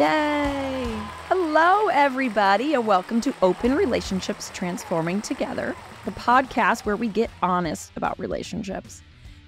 Yay! Hello, everybody, and welcome to Open Relationships Transforming Together, the podcast where we get honest about relationships.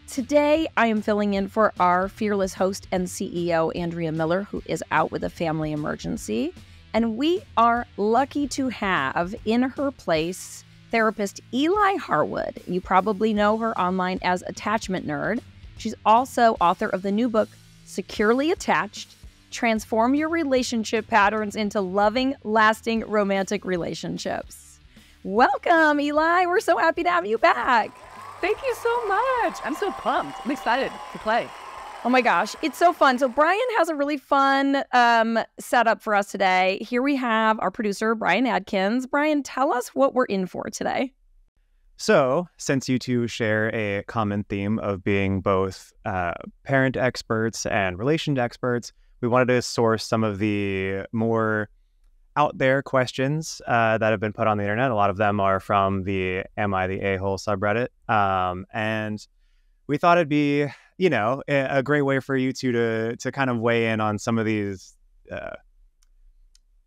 Today, I am filling in for our fearless host and CEO, Andrea Miller, who is out with a family emergency. And we are lucky to have in her place therapist Eli Harwood. You probably know her online as AttachmentNerd. She's also author of the new book, Securely Attached: Transform Your Relationship Patterns into Loving, Lasting Romantic Relationships. Welcome, Eli. We're so happy to have you back. Thank you so much. I'm so pumped. I'm excited to play. Oh my gosh, it's so fun. So Brian has a really fun setup for us today. Here we have our producer, Brian Adkins. Brian, tell us what we're in for today. So, since you two share a common theme of being both parent experts and relation experts, we wanted to source some of the more out there questions that have been put on the internet. A lot of them are from the Am I the A-hole subreddit. And we thought it'd be, you know, a great way for you two to kind of weigh in on some of these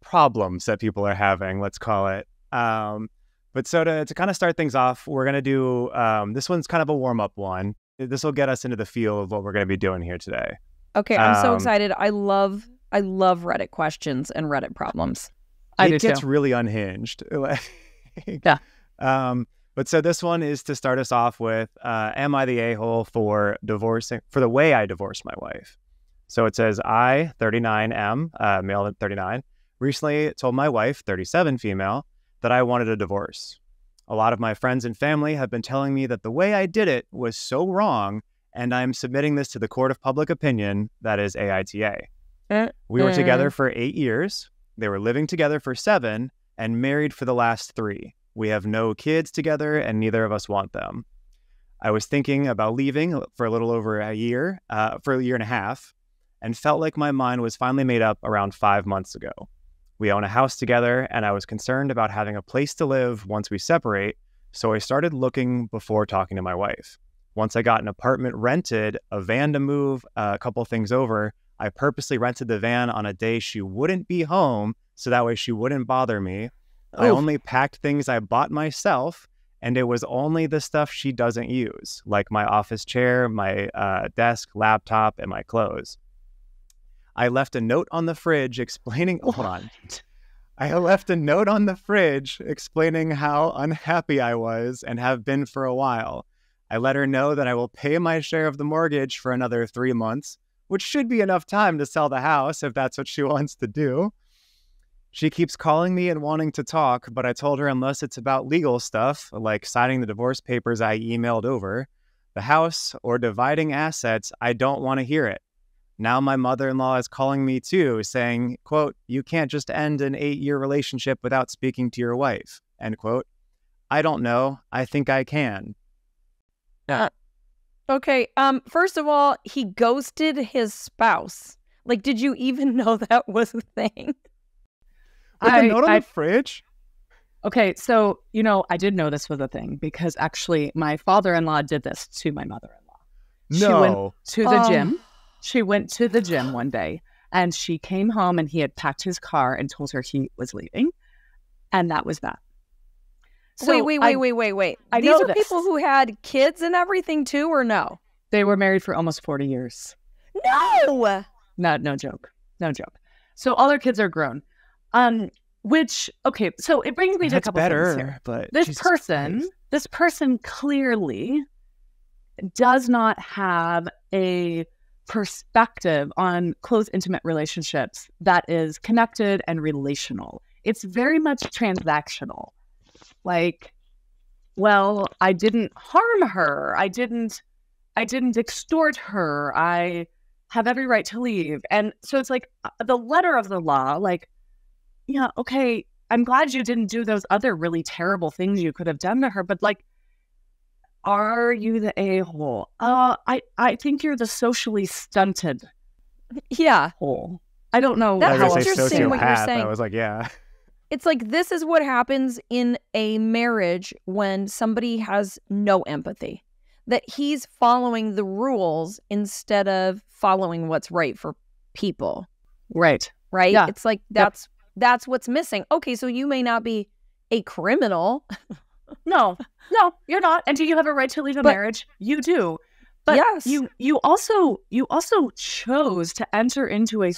problems that people are having, let's call it. But so to kind of start things off, we're going to do, this one's kind of a warm-up one. This will get us into the feel of what we're going to be doing here today. Okay, I'm so excited. I love Reddit questions and Reddit problems. It gets really unhinged. Yeah. But so this one is to start us off with, am I the a-hole for the way I divorced my wife? So it says, I, 39, male at 39, recently told my wife, 37, female, that I wanted a divorce. A lot of my friends and family have been telling me that the way I did it was so wrong, and I'm submitting this to the court of public opinion, that is AITA. We were together for 8 years. They were living together for 7 and married for the last 3. We have no kids together and neither of us want them. I was thinking about leaving for a little over a year, for a year and a half, and felt like my mind was finally made up around 5 months ago. We own a house together and I was concerned about having a place to live once we separate, so I started looking before talking to my wife. Once I got an apartment rented, a van to move a couple things over, I purposely rented the van on a day she wouldn't be home, so that way she wouldn't bother me. I only packed things I bought myself, and it was only the stuff she doesn't use, like my office chair, my desk, laptop, and my clothes. I left a note on the fridge explaining... I left a note on the fridge explaining how unhappy I was and have been for a while. I let her know that I will pay my share of the mortgage for another 3 months, which should be enough time to sell the house if that's what she wants to do. She keeps calling me and wanting to talk, but I told her unless it's about legal stuff, like signing the divorce papers I emailed over, the house, or dividing assets, I don't want to hear it. Now my mother-in-law is calling me too, saying, quote, you can't just end an 8-year relationship without speaking to your wife, end quote. I don't know. I think I can. Okay, first of all, he ghosted his spouse. Like, did you even know that was a thing? With the note on the fridge? Okay, so, you know, I did know this was a thing because actually my father-in-law did this to my mother-in-law. No. She went to the gym. She went to the gym one day and she came home and he had packed his car and told her he was leaving. And that was that. So wait. These are people who had kids and everything too, or no? They were married for almost 40 years. No! No joke. No joke. So all their kids are grown. Which, okay, so it brings me to a couple things here. But this person clearly does not have a perspective on close, intimate relationships that is connected and relational. It's very much transactional. Like, well, I didn't harm her. I didn't extort her. I have every right to leave. And so it's like the letter of the law, like, yeah, okay, I'm glad you didn't do those other really terrible things you could have done to her, but like, are you the a-hole? I think you're the socially stunted hole. I don't know. That's how interesting what you're saying. I was like, yeah. It's like, this is what happens in a marriage when somebody has no empathy. That he's following the rules instead of following what's right for people. Right. right? Yeah. It's like that's what's missing. Okay, so you may not be a criminal. No, you're not. And do you have a right to leave a marriage? You do. But yes, you also chose to enter into a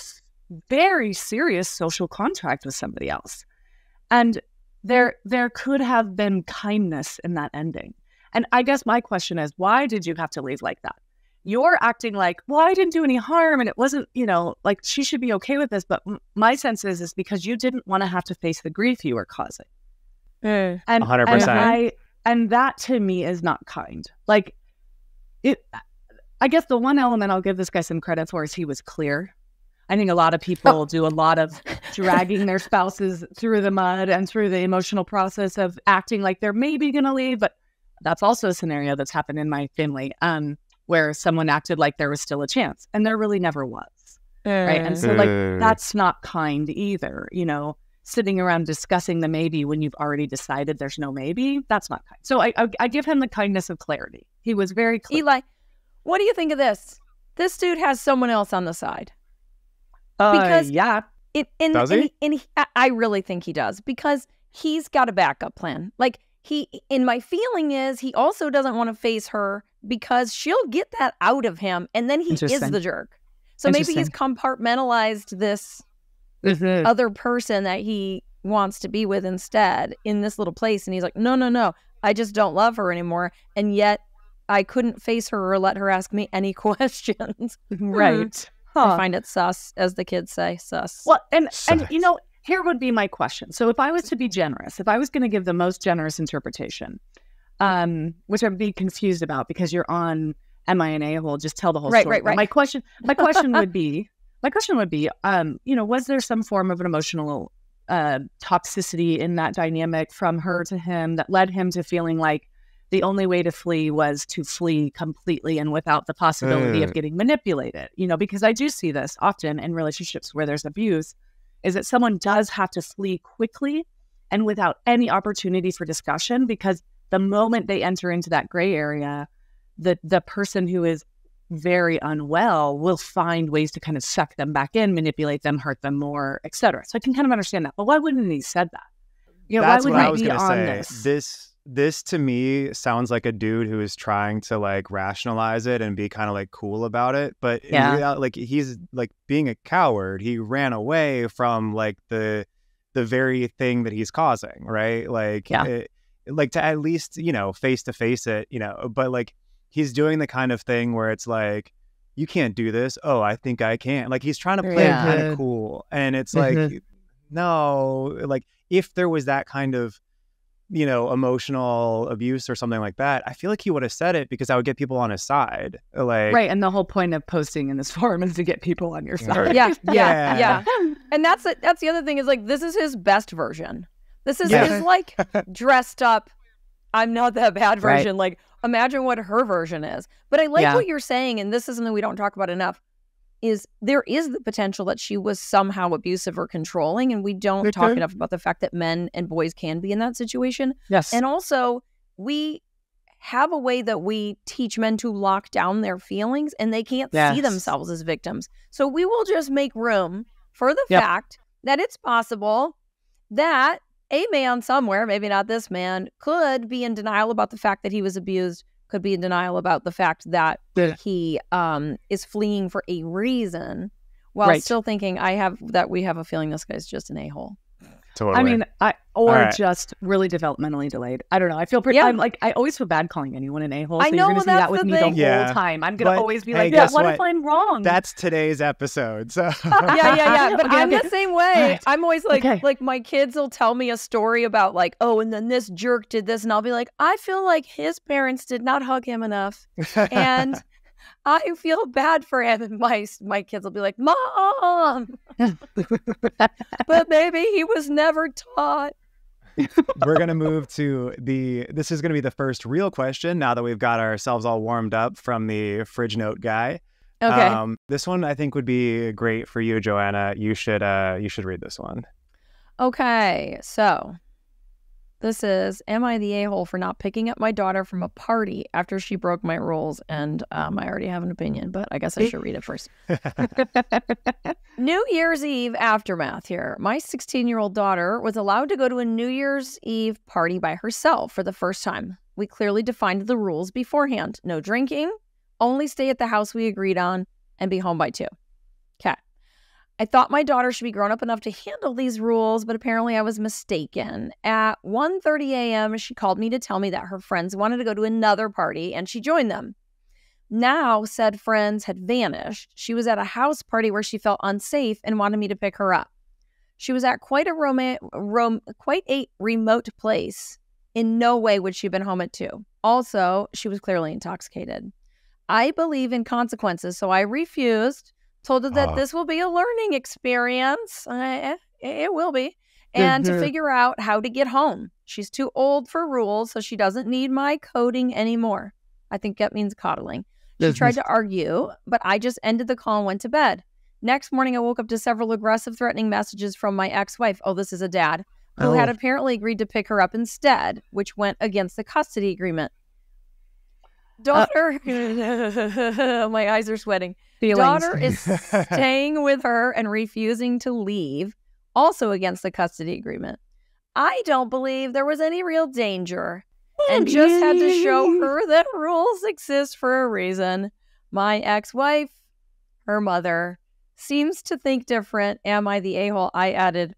very serious social contract with somebody else. And there could have been kindness in that ending. And I guess my question is, why did you have to leave like that? You're acting like, well, I didn't do any harm and it wasn't, like she should be okay with this. But my sense is because you didn't want to have to face the grief you were causing. and 100%. And that to me is not kind. Like I guess the one element I'll give this guy some credit for is he was clear. I think a lot of people do a lot of dragging their spouses through the mud and through the emotional process of acting like they're maybe going to leave. But that's also a scenario that's happened in my family where someone acted like there was still a chance and there really never was. Right. And so that's not kind either. Sitting around discussing the maybe when you've already decided there's no maybe, that's not kind. So I give him the kindness of clarity. He was very clear. Eli, what do you think of this? This dude has someone else on the side. Because yeah. Does he? I really think he does, because he's got a backup plan. Like my feeling is he also doesn't want to face her because she'll get that out of him and then he is the jerk. So maybe he's compartmentalized this other person that he wants to be with instead in this little place. And he's like, no, I just don't love her anymore. And yet I couldn't face her or let her ask me any questions. Right. I find it sus, as the kids say, sus. Well, and here would be my question. So if I was to be generous, if I was going to give the most generous interpretation, which I'd be confused about because you're on Am I an A-hole? Just tell the whole story. Right. My question would be, was there some form of an emotional toxicity in that dynamic from her to him that led him to feeling like the only way to flee was to flee completely and without the possibility of getting manipulated? Because I do see this often in relationships where there's abuse, is that someone does have to flee quickly and without any opportunity for discussion, because the moment they enter into that gray area, the person who is very unwell will find ways to kind of suck them back in, manipulate them, hurt them more, etc. So I can kind of understand that. But why wouldn't he said that? That's why what I wouldn't was he be going on to say. This to me sounds like a dude who is trying to like rationalize it and be kind of like cool about it. But in reality, like he's like being a coward. He ran away from like the very thing that he's causing, right? Like, like to at least, face to face it, but like he's doing the kind of thing where it's like, you can't do this. Oh, I think I can. Like he's trying to play it kind of cool. And it's like, no, like if there was that kind of, emotional abuse or something like that, I feel like he would have said it because I would get people on his side. Like, right. And the whole point of posting in this forum is to get people on your side. Yeah. And that's the other thing is like, this is his best version. This is his like dressed up, I'm not that bad version. Like, imagine what her version is. But I like what you're saying, and this is something we don't talk about enough, is there is the potential that she was somehow abusive or controlling, and we don't talk enough about the fact that men and boys can be in that situation. Yes. And also, we have a way that we teach men to lock down their feelings, and they can't see themselves as victims. So we will just make room for the fact that it's possible that a man somewhere, maybe not this man, could be in denial about the fact that he was abused, could be in denial about the fact that he is fleeing for a reason, while still thinking we have a feeling this guy's just an a-hole. Totally. I mean, just really developmentally delayed. I don't know. I feel pretty. I'm like, I always feel bad calling anyone an a-hole. So I know, you're going to see that with me the whole time. I'm going to always be like, what if I'm wrong? That's today's episode. So yeah. But I'm the same way. Right. I'm always like my kids will tell me a story about like, oh, and then this jerk did this, and I'll be like, I feel like his parents did not hug him enough, and I feel bad for him. And my kids will be like, Mom, but maybe he was never taught. We're going to move to this is going to be the first real question now that we've got ourselves all warmed up from the fridge note guy. Okay. This one I think would be great for you, Joanna. You should read this one. Okay. So This is, am I the a-hole for not picking up my daughter from a party after she broke my rules? And I already have an opinion, but I guess I should read it first. New Year's Eve aftermath here. My 16-year-old daughter was allowed to go to a New Year's Eve party by herself for the first time. We clearly defined the rules beforehand. No drinking, only stay at the house we agreed on, and be home by 2. Okay. I thought my daughter should be grown up enough to handle these rules, but apparently I was mistaken. At 1:30 a.m., she called me to tell me that her friends wanted to go to another party, and she joined them. Now, said friends had vanished. She was at a house party where she felt unsafe and wanted me to pick her up. She was at quite a remote place. In no way would she have been home at 2. Also, she was clearly intoxicated. I believe in consequences, so I refused. Told her that this will be a learning experience. It will be. And to figure out how to get home. She's too old for rules, so she doesn't need my coding anymore. I think that means coddling. She tried to argue, but I just ended the call and went to bed. Next morning, I woke up to several aggressive, threatening messages from my ex-wife. Oh, this is a dad who had apparently agreed to pick her up instead, which went against the custody agreement. Daughter, my eyes are sweating. Feelings. Daughter is staying with her and refusing to leave, also against the custody agreement. I don't believe there was any real danger and just had to show her that rules exist for a reason. My ex-wife, her mother, seems to think different. Am I the a-hole? I added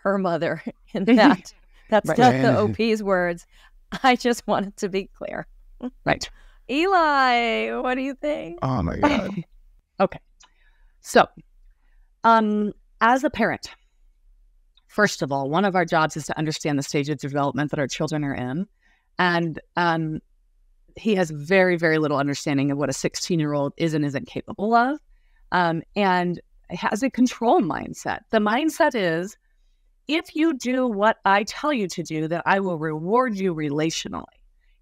her mother in that. That's not the OP's words. I just wanted to be clear. Right. Eli, what do you think? Oh my God. Okay. So, as a parent, first of all, one of our jobs is to understand the stage of development that our children are in. And he has very, very little understanding of what a 16-year-old is and isn't capable of. And has a control mindset. The mindset is, if you do what I tell you to do, then I will reward you relationally.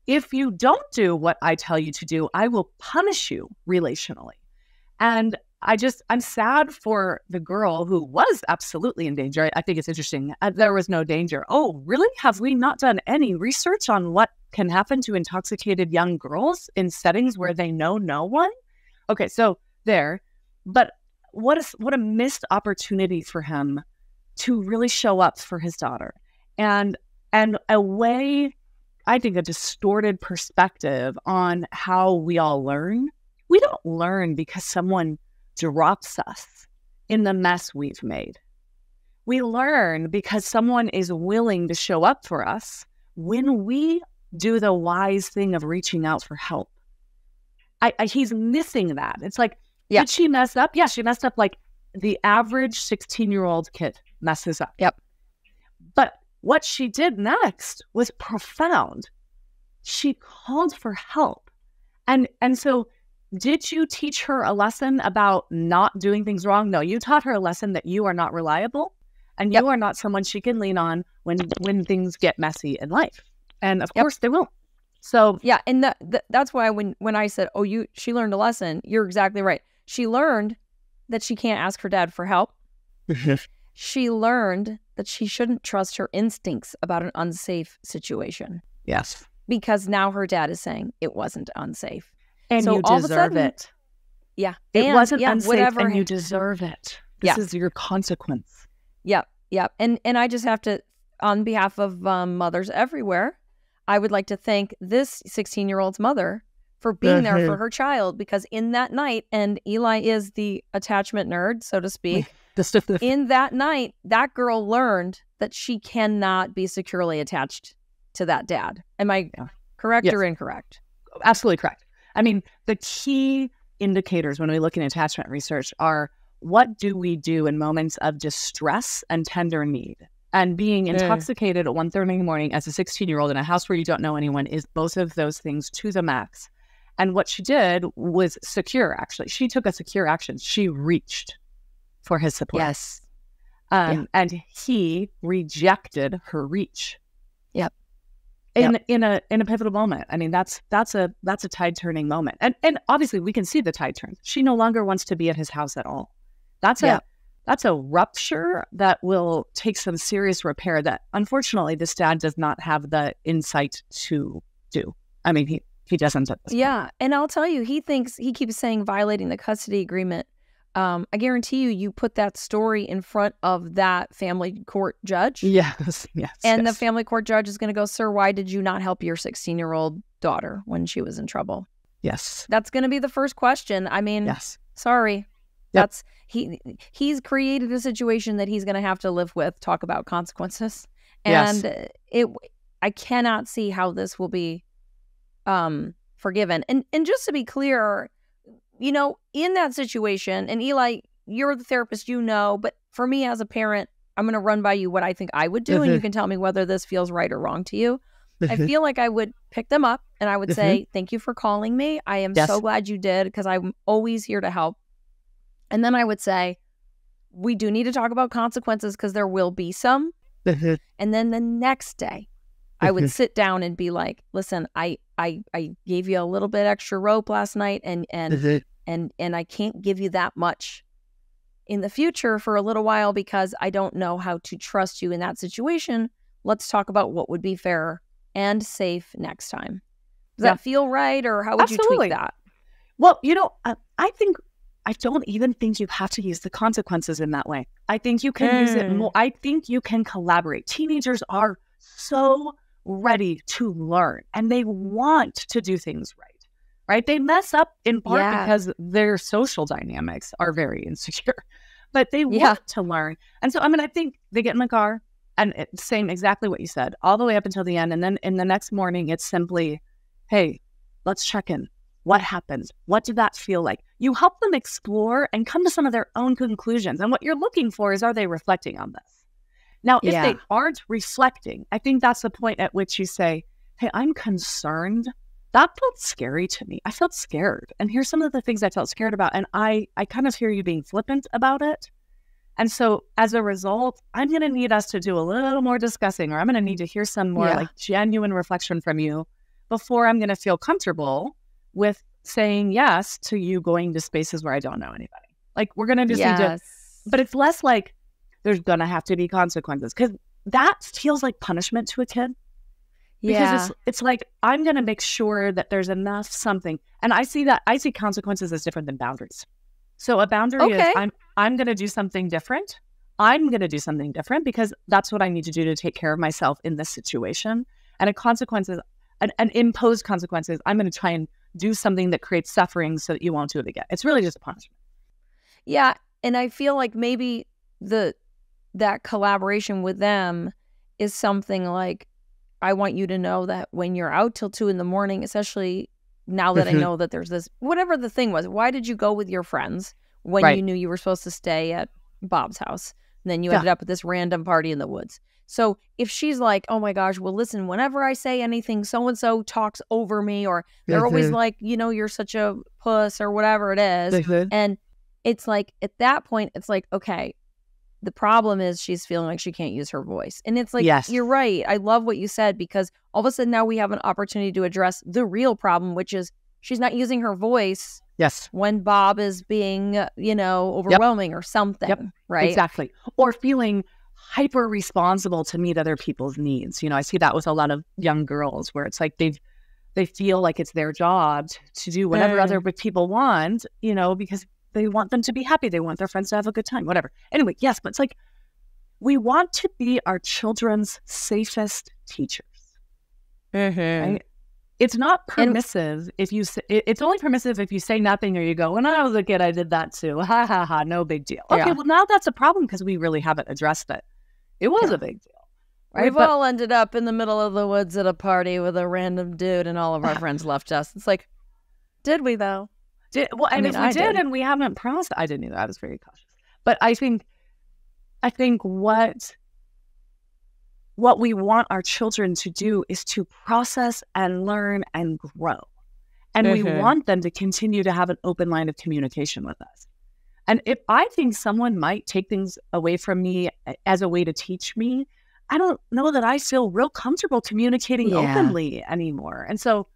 If you don't do what I tell you to do, I will punish you relationally. And I'm sad for the girl who was absolutely in danger. I think it's interesting. There was no danger. Oh, really? Have we not done any research on what can happen to intoxicated young girls in settings where they know no one? Okay, so there. But what a missed opportunity for him to really show up for his daughter. And a way, I think, a distorted perspective on how we all learn. We don't learn because someone drops us in the mess we've made. We learn because someone is willing to show up for us when we do the wise thing of reaching out for help. He's missing that. It's like, did she mess up? Yeah, she messed up like the average 16-year-old kid messes up. Yep. But what she did next was profound. She called for help. And so did you teach her a lesson about not doing things wrong? No, you taught her a lesson that you are not reliable and you are not someone she can lean on when things get messy in life. And of course they will. So yeah, and that's why when I said, she learned a lesson, you're exactly right. She learned that she can't ask her dad for help. She learned that she shouldn't trust her instincts about an unsafe situation. Yes. Because now her dad is saying it wasn't unsafe. And so you deserve it. Yeah. It wasn't unsafe and you deserve it. This is your consequence. Yep. Yep. And I just have to, on behalf of mothers everywhere, I would like to thank this 16-year-old's mother for being there for her child, because in that night, and Eli is the attachment nerd, so to speak, in that night, that girl learned that she cannot be securely attached to that dad. Am I correct or incorrect? Absolutely correct. I mean, the key indicators when we look in attachment research are, what do we do in moments of distress and tender need? And being intoxicated at 1:30 in the morning as a 16-year-old in a house where you don't know anyone is both of those things to the max. And what she did was secure, actually. She took a secure action. She reached for his support. Yes. And he rejected her reach. Yep. In a pivotal moment. I mean, that's a tide turning moment. And obviously we can see the tide turns. She no longer wants to be at his house at all. That's that's a rupture that will take some serious repair that unfortunately this dad does not have the insight to do. I mean, he doesn't at this point. And I'll tell you, he keeps saying violating the custody agreement. I guarantee you put that story in front of that family court judge. Yes. And the family court judge is going to go, sir, why did you not help your 16-year-old daughter when she was in trouble? Yes. That's going to be the first question. I mean, yes. Sorry. Yep. He's created a situation that he's going to have to live with, talk about consequences. And I cannot see how this will be forgiven. And just to be clear, you know, in that situation, and Eli, you're the therapist, you know, but for me as a parent, I'm going to run by you what I think I would do, and you can tell me whether this feels right or wrong to you. I feel like I would pick them up and I would say, thank you for calling me. I am so glad you did, because I'm always here to help. And then I would say, we do need to talk about consequences because there will be some. And then the next day, I would sit down and be like, listen, I gave you a little bit extra rope last night, and I can't give you that much in the future for a little while because I don't know how to trust you in that situation. Let's talk about what would be fair and safe next time. Does that feel right, or how would you tweak that? Well, you know, I don't even think you have to use the consequences in that way. I think you can use it more. I think you can collaborate. Teenagers are so ready to learn, and they want to do things right? They mess up in part because their social dynamics are very insecure, but they want to learn. And so, I mean, I think they get in the car and saying exactly what you said all the way up until the end. And then in the next morning, it's simply, hey, let's check in. What happens? What did that feel like? You help them explore and come to some of their own conclusions. And what you're looking for is, are they reflecting on this? Now, if they aren't reflecting, I think that's the point at which you say, hey, I'm concerned. That felt scary to me. I felt scared. And here's some of the things I felt scared about. And I kind of hear you being flippant about it. And so as a result, I'm going to need us to do a little more discussing, or I'm going to need to hear some more like genuine reflection from you before I'm going to feel comfortable with saying yes to you going to spaces where I don't know anybody. Like, we're going to just need to, but it's less like there's going to have to be consequences, because that feels like punishment to a kid. Because it's like, I'm going to make sure that there's enough something. And I see consequences as different than boundaries. So a boundary is, I'm going to do something different. I'm going to do something different because that's what I need to do to take care of myself in this situation. And a consequence is an imposed consequences. I'm going to try and do something that creates suffering so that you won't do it again. It's really just a punishment. Yeah. And I feel like maybe that collaboration with them is something like, I want you to know that when you're out till 2 a.m, especially now that I know that there's this, whatever the thing was, why did you go with your friends when you knew you were supposed to stay at Bob's house? And then you ended up at this random party in the woods. So if she's like, oh my gosh, well, listen, whenever I say anything, so-and-so talks over me, or they're always like, you know, you're such a puss or whatever it is. And it's like, at that point, it's like, okay, the problem is she's feeling like she can't use her voice. And it's like, you're right. I love what you said, because all of a sudden now we have an opportunity to address the real problem, which is she's not using her voice when Bob is being, you know, overwhelming or something, right? Exactly. Or feeling hyper responsible to meet other people's needs. You know, I see that with a lot of young girls where it's like they feel like it's their job to do whatever other people want, you know, because they want them to be happy. They want their friends to have a good time, whatever. Anyway, yes, but it's like, we want to be our children's safest teachers. Right? It's not permissive if you say, it's only permissive if you say nothing, or you go, when I was a kid, I did that too. Ha ha ha, no big deal. Okay, well, now that's a problem because we really haven't addressed it. It was a big deal. Right? We've all ended up in the middle of the woods at a party with a random dude, and all of our friends left us. It's like, did we though? If we did and we haven't processed, I didn't either. I was very cautious. But I think what we want our children to do is to process and learn and grow. And we want them to continue to have an open line of communication with us. And if I think someone might take things away from me as a way to teach me, I don't know that I feel real comfortable communicating openly anymore. And so,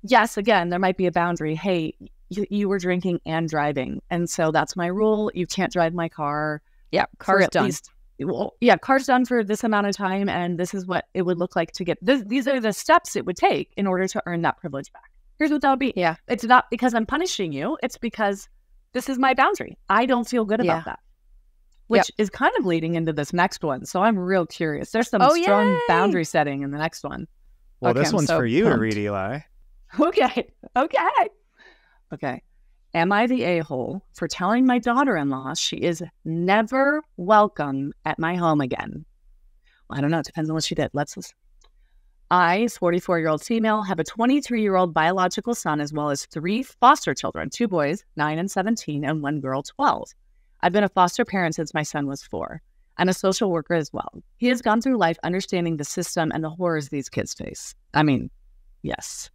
yes, again, there might be a boundary. Hey, you were drinking and driving, and so that's my rule. You can't drive my car. Yeah, for car's at done. least, well, yeah, car's done for this amount of time, and this is what it would look like to get this. These are the steps it would take in order to earn that privilege back. Here's what that would be. Yeah. It's not because I'm punishing you. It's because this is my boundary. I don't feel good about that. Which is kind of leading into this next one. So I'm real curious. There's some strong boundary setting in the next one. Well, Okay, this I'm one's so for you to pumped. read, Eli. Okay. Am I the a-hole for telling my daughter-in-law she is never welcome at my home again? Well, I don't know. It depends on what she did. Let's listen. I, 44-year-old female, have a 23-year-old biological son as well as 3 foster children, 2 boys, 9 and 17, and 1 girl, 12. I've been a foster parent since my son was 4. I'm a social worker as well. He has gone through life understanding the system and the horrors these kids face. I mean, yes.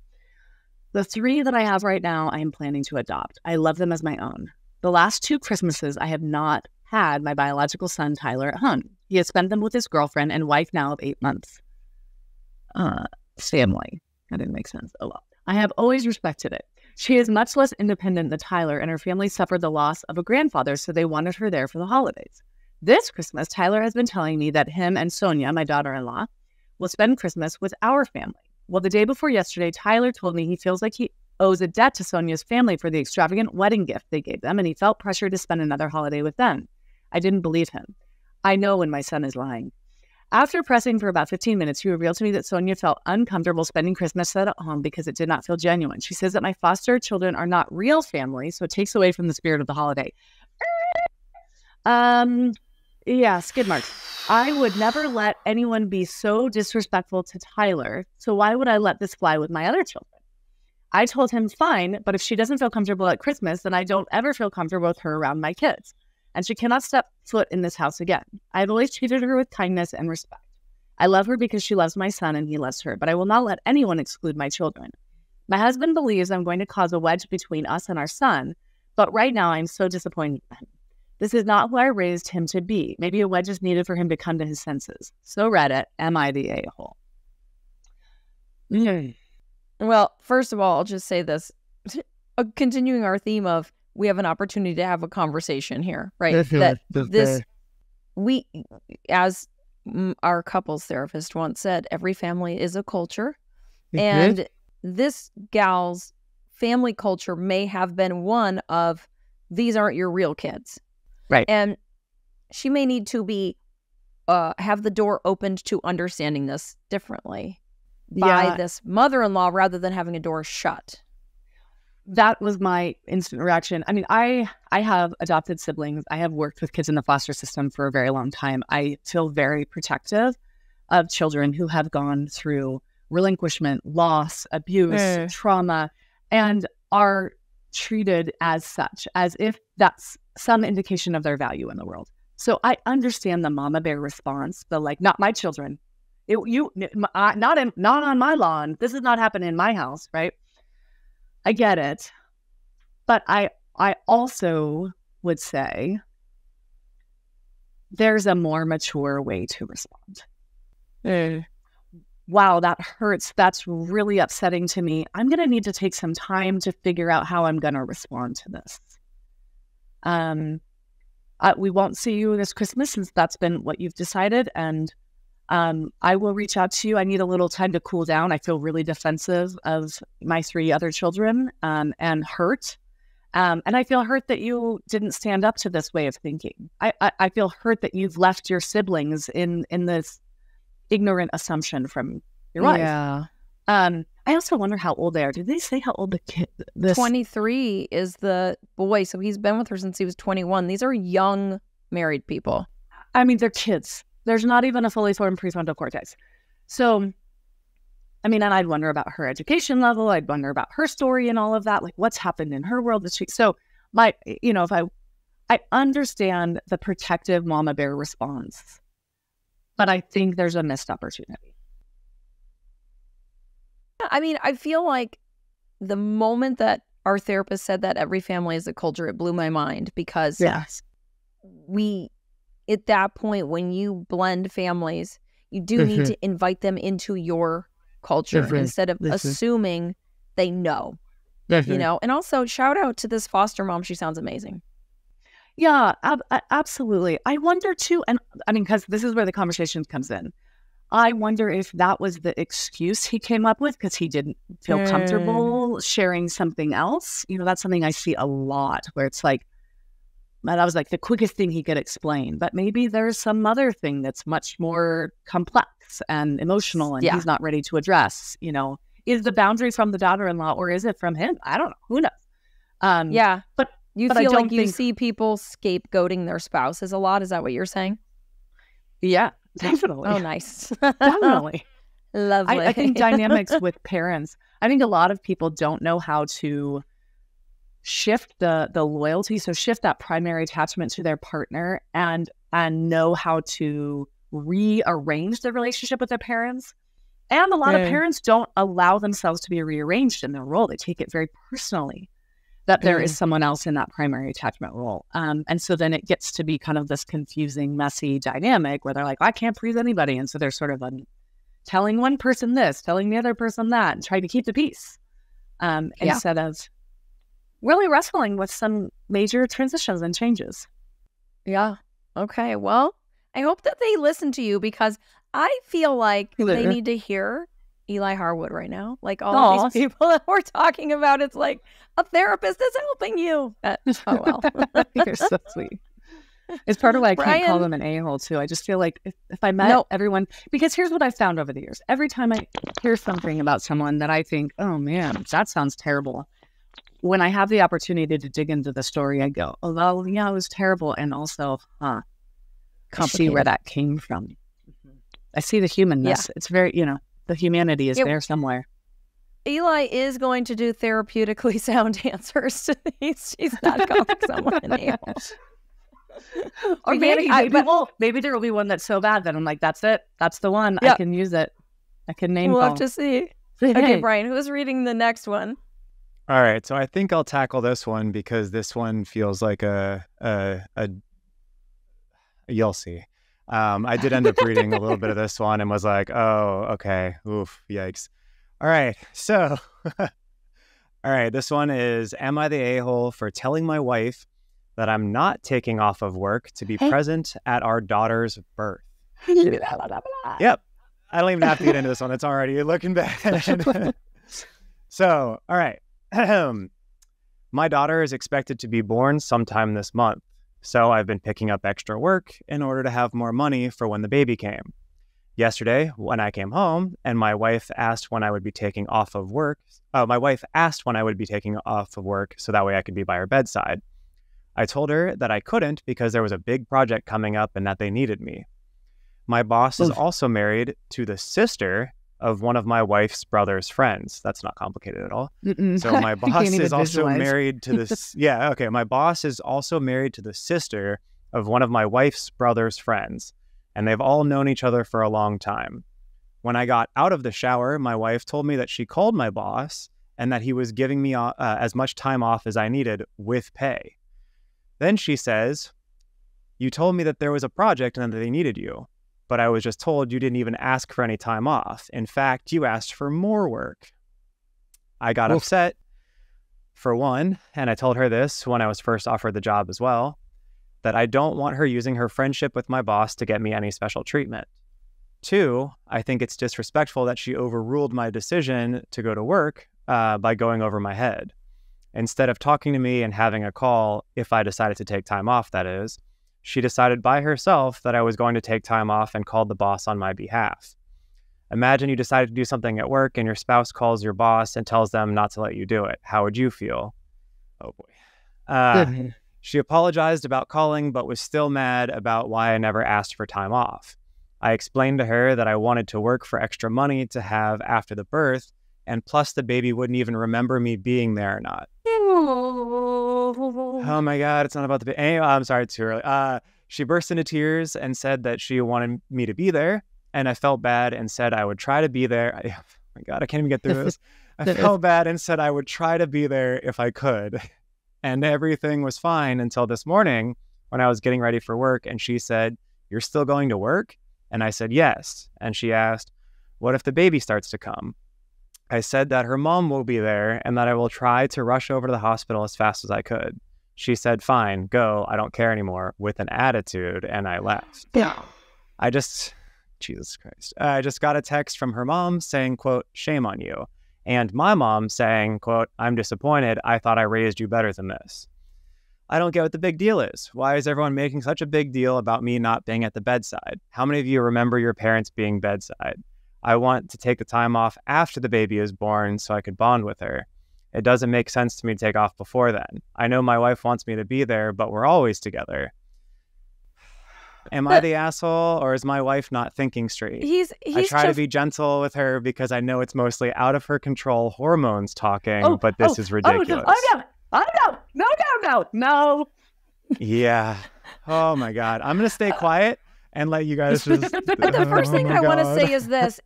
The 3 that I have right now, I am planning to adopt. I love them as my own. The last 2 Christmases, I have not had my biological son, Tyler, at home. He has spent them with his girlfriend and wife now of 8 months. Family. That didn't make sense. Oh well. I have always respected it. She is much less independent than Tyler, and her family suffered the loss of a grandfather, so they wanted her there for the holidays. This Christmas, Tyler has been telling me that him and Sonia, my daughter-in-law, will spend Christmas with our family. Well, the day before yesterday, Tyler told me he feels like he owes a debt to Sonia's family for the extravagant wedding gift they gave them, and he felt pressure to spend another holiday with them. I didn't believe him. I know when my son is lying. After pressing for about 15 minutes, he revealed to me that Sonia felt uncomfortable spending Christmas at home because it did not feel genuine. She says that my foster children are not real family, so it takes away from the spirit of the holiday. Yeah, skid marks. I would never let anyone be so disrespectful to Tyler, so why would I let this fly with my other children? I told him, fine, but if she doesn't feel comfortable at Christmas, then I don't ever feel comfortable with her around my kids. And she cannot step foot in this house again. I've always treated her with kindness and respect. I love her because she loves my son and he loves her, but I will not let anyone exclude my children. My husband believes I'm going to cause a wedge between us and our son, but right now I'm so disappointed in him. This is not who I raised him to be. Maybe a wedge is needed for him to come to his senses. So Reddit, am I the a-hole? Well, first of all, I'll just say this. Continuing our theme of we have an opportunity to have a conversation here, right? We, as our couples therapist once said, every family is a culture. And this gal's family culture may have been one of, these aren't your real kids. Right. And she may need to be, have the door opened to understanding this differently by this mother-in-law rather than having a door shut. That was my instant reaction. I mean, I have adopted siblings. I have worked with kids in the foster system for a very long time. I feel very protective of children who have gone through relinquishment, loss, abuse, trauma, and are treated as such, as if that's some indication of their value in the world. So I understand the mama bear response, the like, not my children. Not on my lawn. This is not happening in my house, right? I get it. But I also would say there's a more mature way to respond. Wow, that hurts. That's really upsetting to me. I'm going to need to take some time to figure out how I'm going to respond to this. We won't see you this Christmas since that's been what you've decided. And I will reach out to you. I need a little time to cool down. I feel really defensive of my 3 other children and hurt. And I feel hurt that you didn't stand up to this way of thinking. I feel hurt that you've left your siblings in this ignorant assumption from your wife. Yeah. I also wonder how old they are. Did they say how old the kid? 23 is the boy, so he's been with her since he was 21. These are young married people. I mean, they're kids. There's not even a fully formed prefrontal cortex. So, I mean, and I'd wonder about her education level. I'd wonder about her story and all of that. Like, what's happened in her world this week? So, if I understand the protective mama bear response, but I think there's a missed opportunity. I mean, I feel like the moment that our therapist said that every family is a culture, it blew my mind because at that point, when you blend families, you do need to invite them into your culture instead of assuming they know, And also shout out to this foster mom. She sounds amazing. Yeah, absolutely. I wonder too, and I mean, because this is where the conversation comes in. I wonder if that was the excuse he came up with because he didn't feel comfortable sharing something else. That's something I see a lot where it's like, that was like the quickest thing he could explain. But maybe there's some other thing that's much more complex and emotional and he's not ready to address. Is the boundary from the daughter-in-law or is it from him? I don't know. Who knows? But you but feel like you see people scapegoating their spouses a lot. Is that what you're saying? Yeah, definitely. Oh, nice. Definitely. Lovely. I think dynamics with parents, I think a lot of people don't know how to shift the loyalty, so shift that primary attachment to their partner and know how to rearrange the relationship with their parents. And a lot of parents don't allow themselves to be rearranged in their role. They take it very personally that there is someone else in that primary attachment role. And so then it gets to be kind of this confusing, messy dynamic where they're like, I can't please anybody. And so they're sort of telling one person this, telling the other person that, and trying to keep the peace instead of really wrestling with some major transitions and changes. Yeah. Okay. Well, I hope that they listen to you because I feel like they need to hear Eli Harwood right now. Like all of these people that we're talking about, it's like a therapist is helping you. Oh, well. You're so sweet. It's part of why I can't call them an a-hole too. I just feel like if I met everyone, because here's what I've found over the years. Every time I hear something about someone that I think, oh man, that sounds terrible. When I have the opportunity to dig into the story, I go, oh, well, yeah, it was terrible. And also, I see where that came from. I see the humanness. It's very, the humanity is there somewhere. Eli is going to do therapeutically sound answers to these. She's not calling someone an a-hole. Or maybe there will be one that's so bad that I'm like, that's it. That's the one. I can use it. I can name We'll have to see. Okay, Brian, who's reading the next one? All right, so I think I'll tackle this one because this one feels like a you'll see. I did end up reading a little bit of this one and was like, oh, okay, oof, yikes. All right, so, this one is, am I the a-hole for telling my wife that I'm not taking off of work to be present at our daughter's birth? Yep, I don't even have to get into this one. It's already looking bad. So, all right. My daughter is expected to be born sometime this month, so I've been picking up extra work in order to have more money for when the baby came. Yesterday, when I came home and my wife asked when I would be taking off of work, so that way I could be by her bedside. I told her that I couldn't because there was a big project coming up and that they needed me. My boss is also married to the sister of one of my wife's brother's friends. That's not complicated at all. So my boss is also married to this. My boss is also married to the sister of one of my wife's brother's friends, and they've all known each other for a long time. When I got out of the shower, my wife told me that she called my boss and that he was giving me as much time off as I needed with pay. Then she says, "You told me that there was a project and that they needed you. But I was just told you didn't even ask for any time off. In fact, you asked for more work." I got upset, for one, and I told her this when I was first offered the job as well, that I don't want her using her friendship with my boss to get me any special treatment. 2, I think it's disrespectful that she overruled my decision to go to work by going over my head. Instead of talking to me and having a call, if I decided to take time off, that is, she decided by herself that I was going to take time off and called the boss on my behalf. Imagine you decided to do something at work and your spouse calls your boss and tells them not to let you do it. How would you feel? Oh boy. She apologized about calling, but was still mad about why I never asked for time off. I explained to her that I wanted to work for extra money to have after the birth, and plus the baby wouldn't even remember me being there or not. Oh my God, it's not about the baby. Anyway, I'm sorry, it's too early. She burst into tears and said that she wanted me to be there, and I felt bad and said I would try to be there. Oh my God, I can't even get through this. I felt bad and said I would try to be there if I could. And everything was fine until this morning when I was getting ready for work, and she said, "You're still going to work?" And I said, "Yes." And she asked, "What if the baby starts to come?" I said that her mom will be there and that I will try to rush over to the hospital as fast as I could. She said, fine, go. I don't care anymore, with an attitude, and I left. Yeah. Jesus Christ. I just got a text from her mom saying, quote, shame on you. And my mom saying, quote, I'm disappointed. I thought I raised you better than this. I don't get what the big deal is. Why is everyone making such a big deal about me not being at the bedside? How many of you remember your parents being bedside? I want to take the time off after the baby is born so I could bond with her. It doesn't make sense to me to take off before then. I know my wife wants me to be there, but we're always together. Am I the asshole, or is my wife not thinking straight? I try to be gentle with her because I know it's mostly out of her control hormones talking, but this is ridiculous. No. Yeah. Oh my God. I'm going to stay quiet and let you guys just... But the first thing I want to say is this.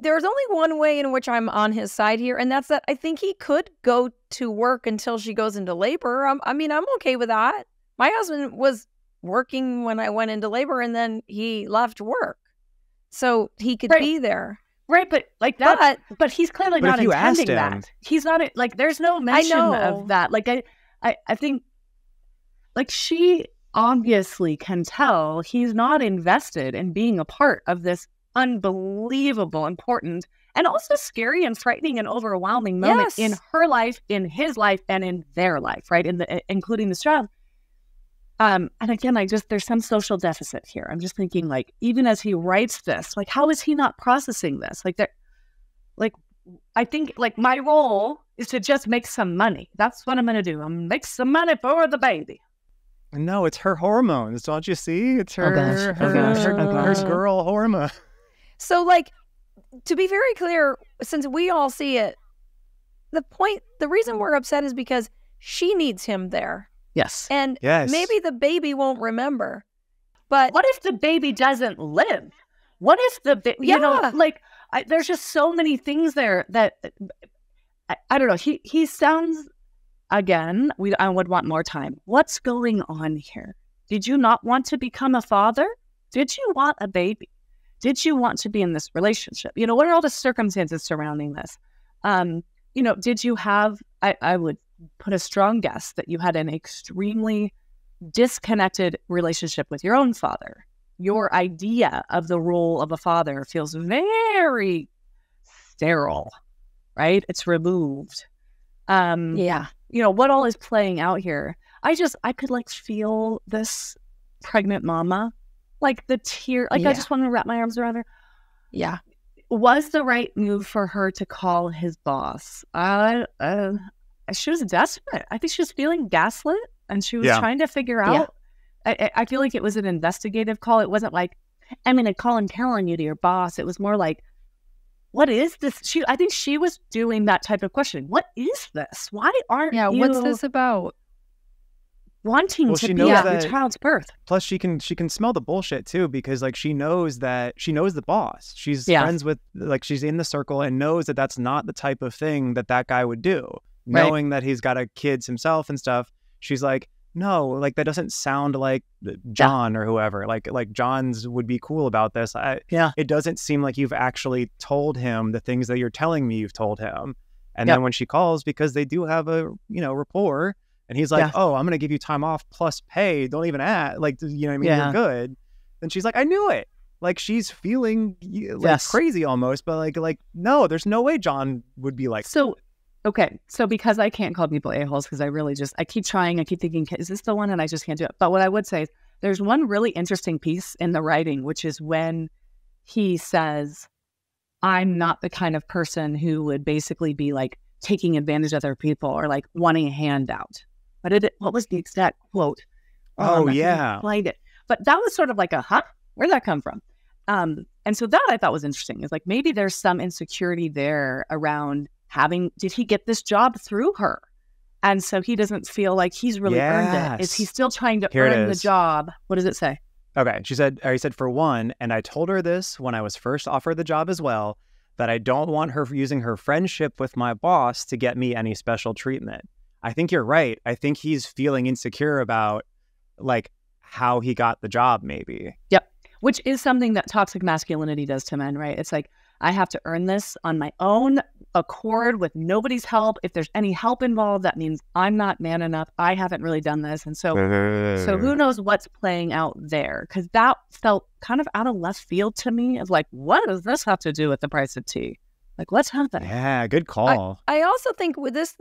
There's only one way in which I'm on his side here, and that's that I think he could go to work until she goes into labor. I'm okay with that. My husband was working when I went into labor, and then he left work. So he could be there. Right, but like that, but he's clearly not intending that. He's not, like, there's no mention of that. Like, I think, like, she obviously can tell he's not invested in being a part of this unbelievable, important, and also scary and frightening and overwhelming moment in her life, in his life, and in their life, right? Including this child. And again, there's some social deficit here. I'm just thinking, like, even as he writes this, like, how is he not processing this? I think, like, my role is to just make some money. That's what I'm going to do. I'm going to make some money for the baby. No, it's her hormones. Don't you see? It's her girl hormone. So, like, to be very clear, since we all see it, the reason we're upset is because she needs him there. Yes. And maybe the baby won't remember. But what if the baby doesn't live? What if the baby, there's just so many things there that, I don't know. He sounds, again, I would want more time. What's going on here? Did you not want to become a father? Did you want a baby? Did you want to be in this relationship? What are all the circumstances surrounding this? Did you have, I would put a strong guess that you had an extremely disconnected relationship with your own father. Your idea of the role of a father feels very sterile, right? It's removed. What all is playing out here? I could, like, feel this pregnant mama, like the tear, I just want to wrap my arms around her. Yeah. Was the right move for her to call his boss? She was desperate. I think she was feeling gaslit, and she was trying to figure out. I feel like it was an investigative call. It wasn't like, I'm going to call and tell on you to your boss. It was more like, what is this? I think she was doing that type of questioning. What is this? Why aren't you? What's this about? Wanting to be at your child's birth. Plus, she can smell the bullshit too, because, like, she knows the boss. She's friends with, like, she's in the circle and knows that that's not the type of thing that guy would do. Right. Knowing that he's got kids himself and stuff, she's like, no, like, that doesn't sound like John or whoever. Like John's would be cool about this. It doesn't seem like you've actually told him the things that you're telling me you've told him. And then when she calls, because they do have a rapport, and he's like, oh, I'm going to give you time off plus pay. Don't even add, like, you know what I mean? You're good. Then she's like, I knew it. Like, she's feeling crazy almost, but like, no, there's no way John would be like. So, okay. So because I can't call people a-holes, because I keep trying, I keep thinking, is this the one? And I just can't do it. But what I would say is there's one really interesting piece in the writing, which is when he says, I'm not the kind of person who would basically be, like, taking advantage of other people or, like, wanting a handout. What was the exact quote? Played it. But that was sort of like where'd that come from? And so that I thought was interesting. Is like, maybe there's some insecurity there around did he get this job through her? And so he doesn't feel like he's really earned it. Is he still trying to earn the job? What does it say? Okay. He said, for one, and I told her this when I was first offered the job as well, that I don't want her using her friendship with my boss to get me any special treatment. I think you're right. I think he's feeling insecure about, like, how he got the job, maybe. Yep. Which is something that toxic masculinity does to men, right? It's like, I have to earn this on my own accord with nobody's help. If there's any help involved, that means I'm not man enough. I haven't really done this. And so who knows what's playing out there? Because that felt kind of out of left field to me of like, what does this have to do with the price of tea? Like, what's happening? Yeah, good call. I also think with this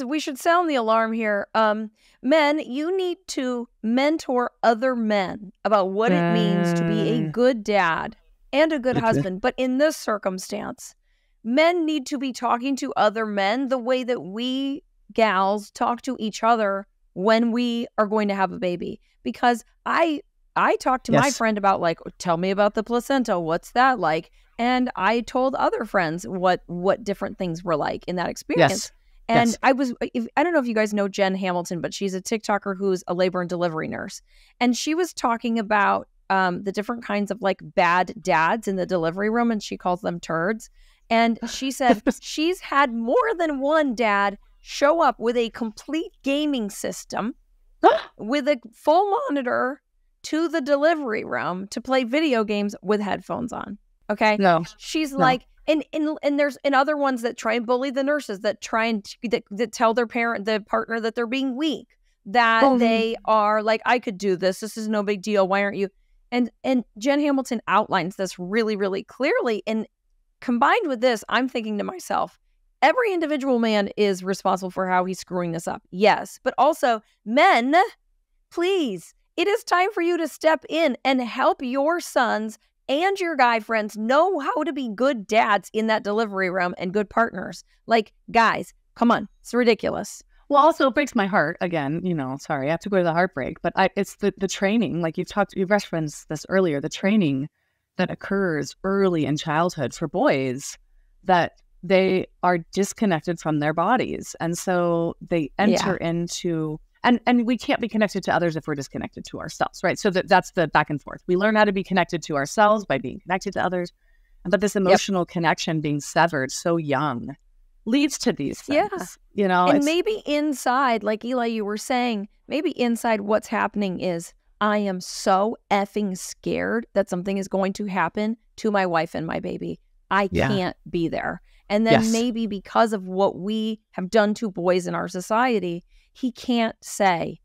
we should sound the alarm here. Men, you need to mentor other men about what it means to be a good dad and a good husband. But in this circumstance, men need to be talking to other men the way that we gals talk to each other when we are going to have a baby. Because I talked to my friend about, like, tell me about the placenta. What's that like? And I told other friends what different things were like in that experience. And I don't know if you guys know Jen Hamilton, but she's a TikToker who's a labor and delivery nurse. And she was talking about the different kinds of like bad dads in the delivery room, and she calls them turds. And she said she's had more than one dad show up with a complete gaming system with a full monitor to the delivery room to play video games with headphones on. Okay. No. She's like, and there's other ones that try and bully the nurses, that try and that tell their partner that they're being weak, that they are like, I could do this. This is no big deal. Why aren't you? And Jen Hamilton outlines this really, really clearly. And combined with this, I'm thinking to myself, every individual man is responsible for how he's screwing this up. Yes. But also, men, please, it is time for you to step in and help your sons and your guy friends know how to be good dads in that delivery room and good partners. Like, guys, come on. It's ridiculous. Well, also it breaks my heart again, sorry, I have to go to the heartbreak, but it's the training, like you've referenced this earlier, the training that occurs early in childhood for boys, that they are disconnected from their bodies. And so they enter into, and we can't be connected to others if we're disconnected to ourselves, right? So that's the back and forth. We learn how to be connected to ourselves by being connected to others. But this emotional connection being severed so young leads to these things, And maybe inside, like Eli, you were saying, maybe inside what's happening is, I am so effing scared that something is going to happen to my wife and my baby. I can't be there. And then maybe because of what we have done to boys in our society, he can't say,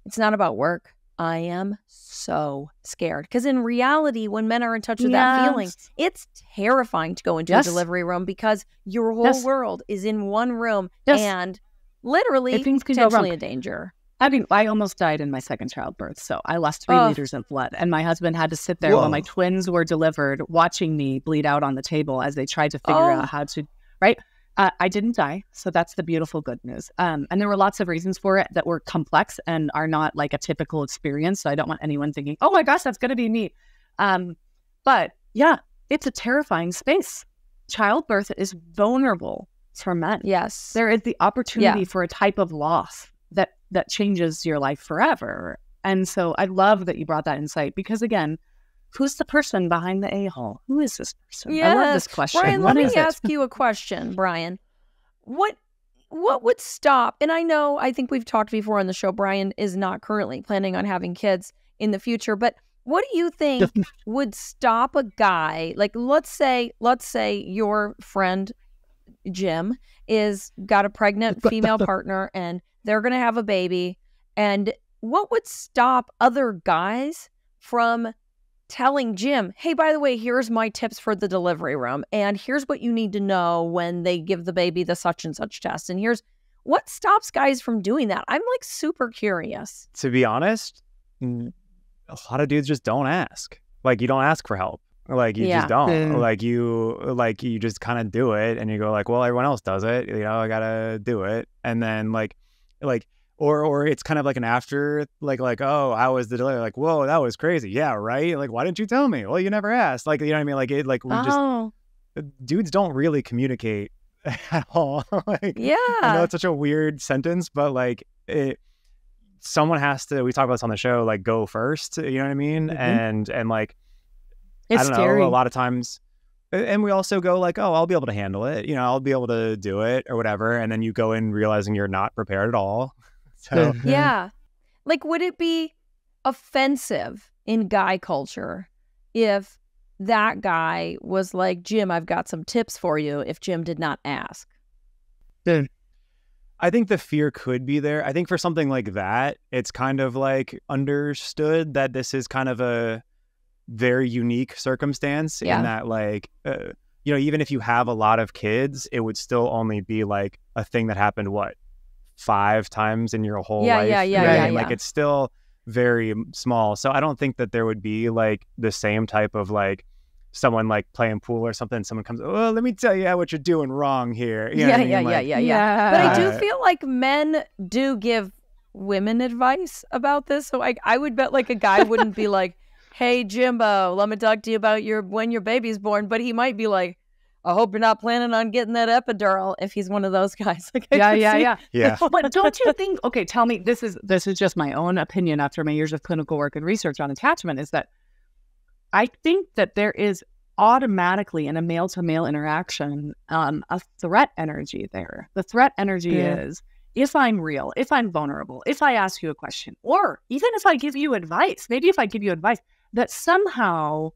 it's not about work. I am so scared. Because in reality, when men are in touch with that feeling, it's terrifying to go into a delivery room because your whole world is in one room and literally potentially in danger. I mean, I almost died in my second childbirth, so I lost 3 liters of blood. And my husband had to sit there while my twins were delivered, watching me bleed out on the table as they tried to figure out how to, right? I didn't die, so that's the beautiful good news. And there were lots of reasons for it that were complex and are not like a typical experience, so I don't want anyone thinking, oh my gosh, that's going to be me. But yeah, it's a terrifying space. Childbirth is vulnerable for men. Yes. There is the opportunity for a type of loss that changes your life forever. And so I love that you brought that insight because, again, who's the person behind the a-hole? Who is this person? Yes. I love this question. Brian, let me ask you a question, Brian. What would stop, and I think we've talked before on the show, Brian is not currently planning on having kids in the future, but what do you think would stop a guy, like let's say your friend Jim is got a pregnant female partner and they're going to have a baby, and what would stop other guys from telling Jim, hey, by the way, here's my tips for the delivery room, and here's what you need to know when they give the baby the such and such test, and here's what stops guys from doing that? I'm like super curious. To be honest, a lot of dudes just don't ask. Like, you don't ask for help. Like, you just don't. Like you just kind of do it, and you go like, well, everyone else does it. I gotta do it, and then or it's kind of like an after, like, oh, how was the delivery? Like, whoa, that was crazy. Yeah, right. Like, why didn't you tell me? Well, you never asked. Like, you know what I mean? Like, dudes don't really communicate at all. I know it's such a weird sentence, but like, someone has to. We talk about this on the show. Like, go first. You know what I mean? Mm-hmm. And like, it's I don't scary. know. A lot of times. And we also go like, oh, I'll be able to handle it. I'll be able to do it or whatever. And then you go in realizing you're not prepared at all. So like, would it be offensive in guy culture if that guy was like, Jim, I've got some tips for you, if Jim did not ask? I think the fear could be there. I think for something like that, it's kind of like understood that this is kind of a very unique circumstance in that, like, even if you have a lot of kids, it would still only be like a thing that happened, 5 times in your whole life? Like, it's still very small. So I don't think that there would be like the same type of like someone like playing pool or something. Someone comes, oh, let me tell you what you're doing wrong here. You know what I mean? But I do feel like men do give women advice about this. So I would bet like a guy wouldn't be like, hey, Jimbo, let me talk to you about when your baby's born. But he might be like, I hope you're not planning on getting that epidural, if he's one of those guys. Like, yeah. But don't you think, okay, tell me, this is just my own opinion after my years of clinical work and research on attachment, is that I think that there is automatically in a male-to-male interaction a threat energy there. The threat energy is, if I'm real, if I'm vulnerable, if I ask you a question, or even if I give you advice, maybe if I give you advice, that somehow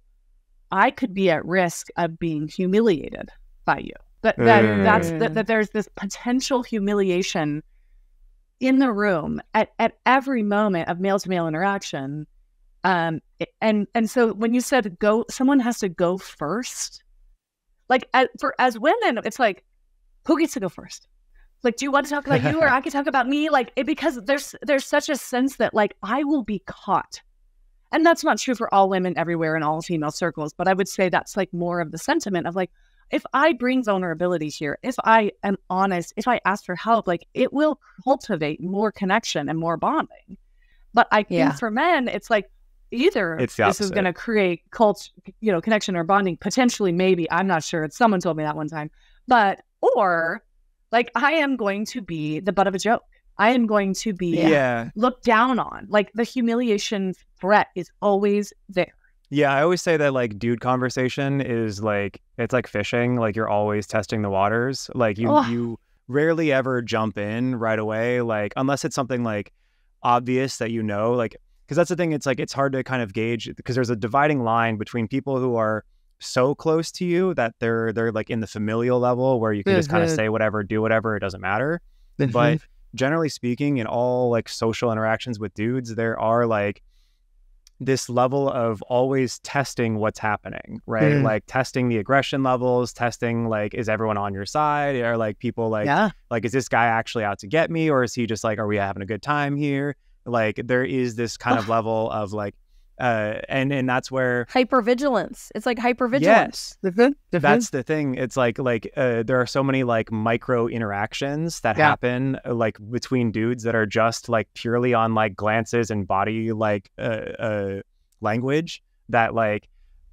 I could be at risk of being humiliated by you. That there's this potential humiliation in the room at every moment of male-to-male interaction. And so when you said someone has to go first, like as women, it's like, who gets to go first? Like, do you want to talk about you, or I can talk about me? Like, because there's such a sense that like I will be caught. And that's not true for all women everywhere in all female circles, but I would say that's like more of the sentiment of like, if I bring vulnerability here, if I am honest, if I ask for help, like it will cultivate more connection and more bonding. But I think for men, it's like either this is going to create connection or bonding, potentially, maybe, I'm not sure. Someone told me that one time, or like I am going to be the butt of a joke. I am going to be looked down on. Like the humiliation threat is always there. Yeah, I always say that like dude conversation is like, it's like fishing. Like you're always testing the waters. Like you rarely ever jump in right away. Like unless it's something like obvious that like, because that's the thing. It's like, it's hard to kind of gauge because there's a dividing line between people who are so close to you that they're like in the familial level where you can just kind of say whatever, do whatever, it doesn't matter. But generally speaking, in all like social interactions with dudes, there are like this level of always testing what's happening, right? Like testing the aggression levels, testing like, is everyone on your side? Or like people like, is this guy actually out to get me? Or is he just like, are we having a good time here? Like there is this kind of level of like, and that's where hypervigilance. It's like hypervigilance. Yes, that's the thing. It's like there are so many like micro interactions that happen like between dudes that are just like purely on like glances and body like language. That like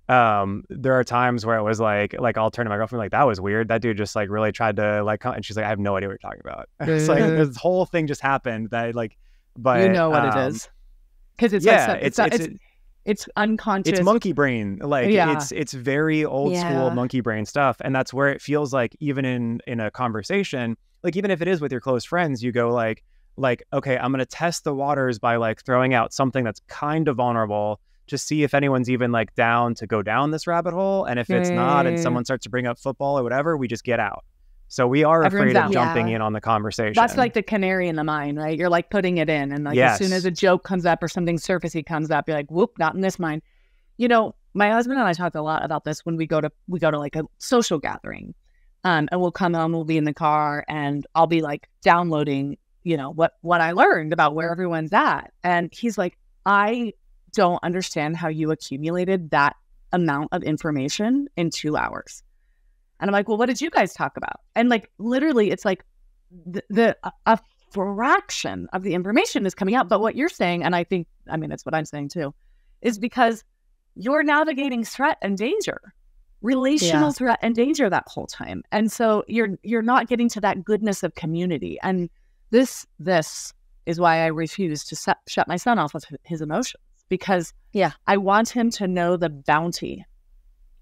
there are times where it was like I'll turn to my girlfriend like, that was weird. That dude just like really tried to like come, and she's like, I have no idea what you're talking about. It's like this whole thing just happened that like, but you know what it is. Because it's unconscious. It's monkey brain. Like it's very old school monkey brain stuff. And that's where it feels like even in a conversation, like even if it is with your close friends, you go like, okay, I'm going to test the waters by like throwing out something that's kind of vulnerable to see if anyone's even like down to go down this rabbit hole. And if it's not, and someone starts to bring up football or whatever, we just get out. So we are afraid of jumping in on the conversation. That's like the canary in the mine, right? You're like putting it in. And like as soon as a joke comes up or something surfacey comes up, you're like, whoop, not in this mine. You know, my husband and I talk a lot about this when we go to like a social gathering. And we'll come home, we'll be in the car, and I'll be like downloading, what I learned about where everyone's at. And he's like, I don't understand how you accumulated that amount of information in 2 hours. And I'm like, well, what did you guys talk about? And like, literally, it's like a fraction of the information is coming out. But what you're saying, and it's what I'm saying too, is because you're navigating threat and danger, relational threat and danger that whole time. And so you're not getting to that goodness of community. And this is why I refuse to shut my son off of his emotions, because I want him to know the bounty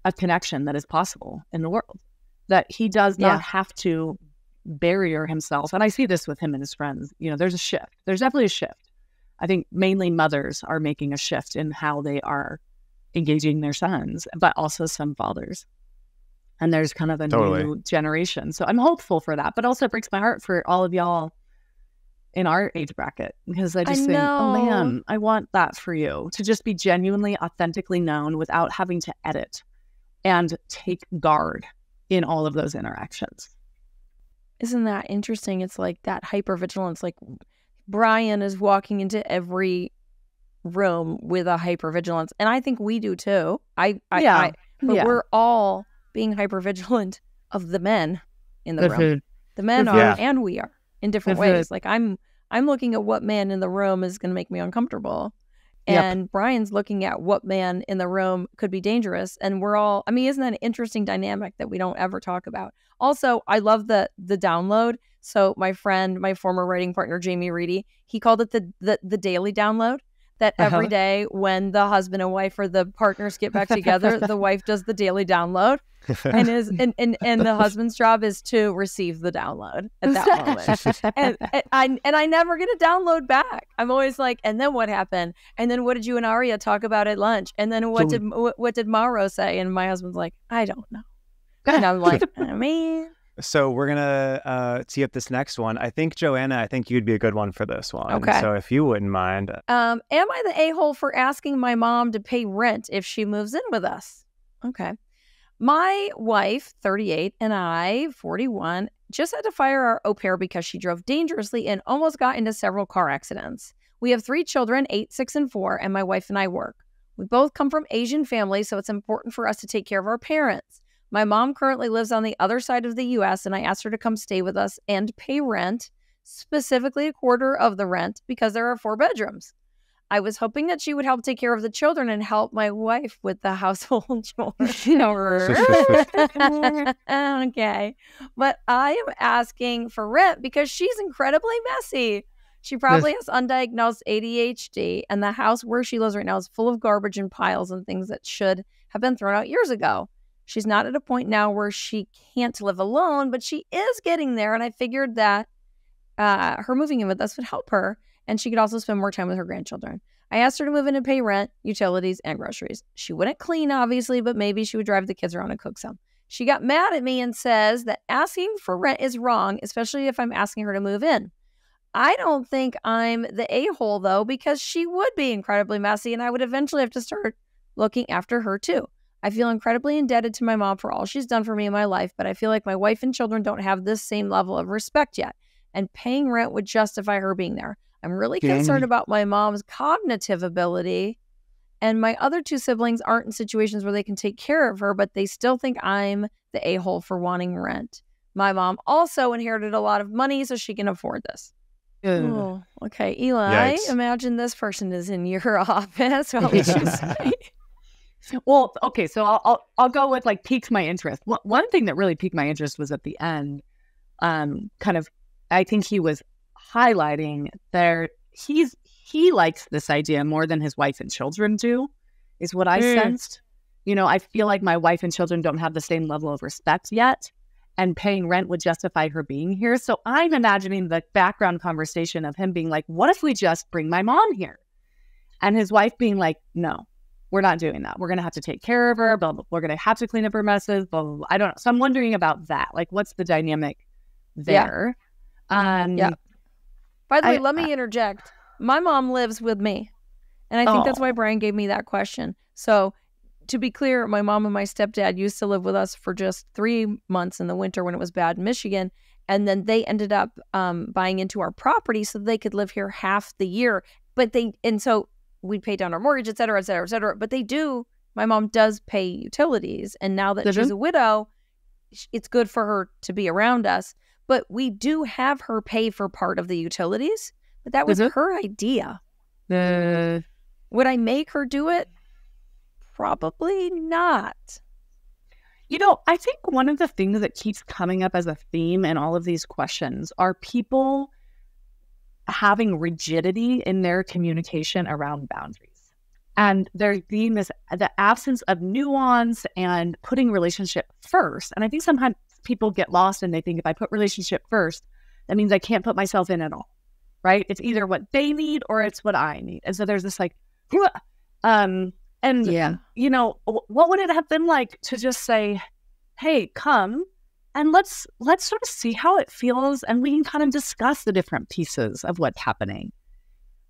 of connection that is possible in the world, that he does not have to barrier himself. And I see this with him and his friends. There's a shift. There's definitely a shift. I think mainly mothers are making a shift in how they are engaging their sons, but also some fathers. And there's kind of a new generation. So I'm hopeful for that, but also it breaks my heart for all of y'all in our age bracket, because I just think, oh man, I want that for you to just be genuinely, authentically known without having to edit and take guard in all of those interactions. Isn't that interesting? It's like that hypervigilance. Like Brian is walking into every room with a hypervigilance, and I think we do too. But we're all being hypervigilant of the men in the room. The men are, and we are in different ways. Like I'm looking at what man in the room is going to make me uncomfortable, and Brian's looking at what man in the room could be dangerous. And we're all, I mean, isn't that an interesting dynamic that we don't ever talk about? Also, I love the download. So my friend, my former writing partner, Jamie Reedy, he called it the daily download. That every day when the husband and wife or the partners get back together, the wife does the daily download, and the husband's job is to receive the download at that moment. And I never get a download back. I'm always like, and then what happened? And then what did you and Aria talk about at lunch? And then what did Mauro say? And my husband's like, I don't know. And I'm like, I mean. So we're going to tee up this next one. I think, Joanna, you'd be a good one for this one. Okay. So if you wouldn't mind. Am I the a-hole for asking my mom to pay rent if she moves in with us? Okay. My wife, 38, and I, 41, just had to fire our au pair because she drove dangerously and almost got into several car accidents. We have 3 children, 8, 6, and 4, and my wife and I work. We both come from Asian families, so it's important for us to take care of our parents. My mom currently lives on the other side of the U.S., and I asked her to come stay with us and pay rent, specifically a quarter of the rent, because there are 4 bedrooms. I was hoping that she would help take care of the children and help my wife with the household chores. Okay. But I am asking for rent because she's incredibly messy. She probably has undiagnosed ADHD, and the house where she lives right now is full of garbage and piles and things that should have been thrown out years ago. She's not at a point now where she can't live alone, but she is getting there. And I figured that her moving in with us would help her, and she could also spend more time with her grandchildren. I asked her to move in and pay rent, utilities, and groceries. She wouldn't clean, obviously, but maybe she would drive the kids around and cook some. She got mad at me and says that asking for rent is wrong, especially if I'm asking her to move in. I don't think I'm the a-hole, though, because she would be incredibly messy, and I would eventually have to start looking after her, too. I feel incredibly indebted to my mom for all she's done for me in my life, but I feel like my wife and children don't have this same level of respect yet, and paying rent would justify her being there. I'm really concerned about my mom's cognitive ability, and my other 2 siblings aren't in situations where they can take care of her, but they still think I'm the a-hole for wanting rent. My mom also inherited a lot of money, so she can afford this. Oh, okay, Eli, I imagine this person is in your office. What would you say? Well, okay, so I'll go with like piques my interest. One thing that really piqued my interest was at the end, I think he was highlighting there. He likes this idea more than his wife and children do, is what I sensed. You know, I feel like my wife and children don't have the same level of respect yet, and paying rent would justify her being here. So I'm imagining the background conversation of him being like, what if we just bring my mom here? And his wife being like, no. We're not doing that. We're going to have to take care of her. Blah, blah. We're going to have to clean up her messes. Blah, blah, blah. I don't know. So I'm wondering about that. Like, what's the dynamic there? By the way, let me interject. My mom lives with me. And I think that's why Brian gave me that question. So to be clear, my mom and my stepdad used to live with us for just 3 months in the winter when it was bad in Michigan. And then they ended up buying into our property so they could live here half the year. So we'd pay down our mortgage, et cetera, et cetera, et cetera. But my mom does pay utilities. And now that she's a widow, it's good for her to be around us. But we do have her pay for part of the utilities. But that was her idea. Would I make her do it? Probably not. You know, I think one of the things that keeps coming up as a theme in all of these questions are people having rigidity in their communication around boundaries. And there's being the absence of nuance and putting relationship first. And I think sometimes people get lost and they think if I put relationship first, that means I can't put myself in at all, right? It's either what they need or it's what I need. And so there's this like, And, Yeah. what would it have been like to just say, hey, come and let's sort of see how it feels, and we can kind of discuss the different pieces of what's happening.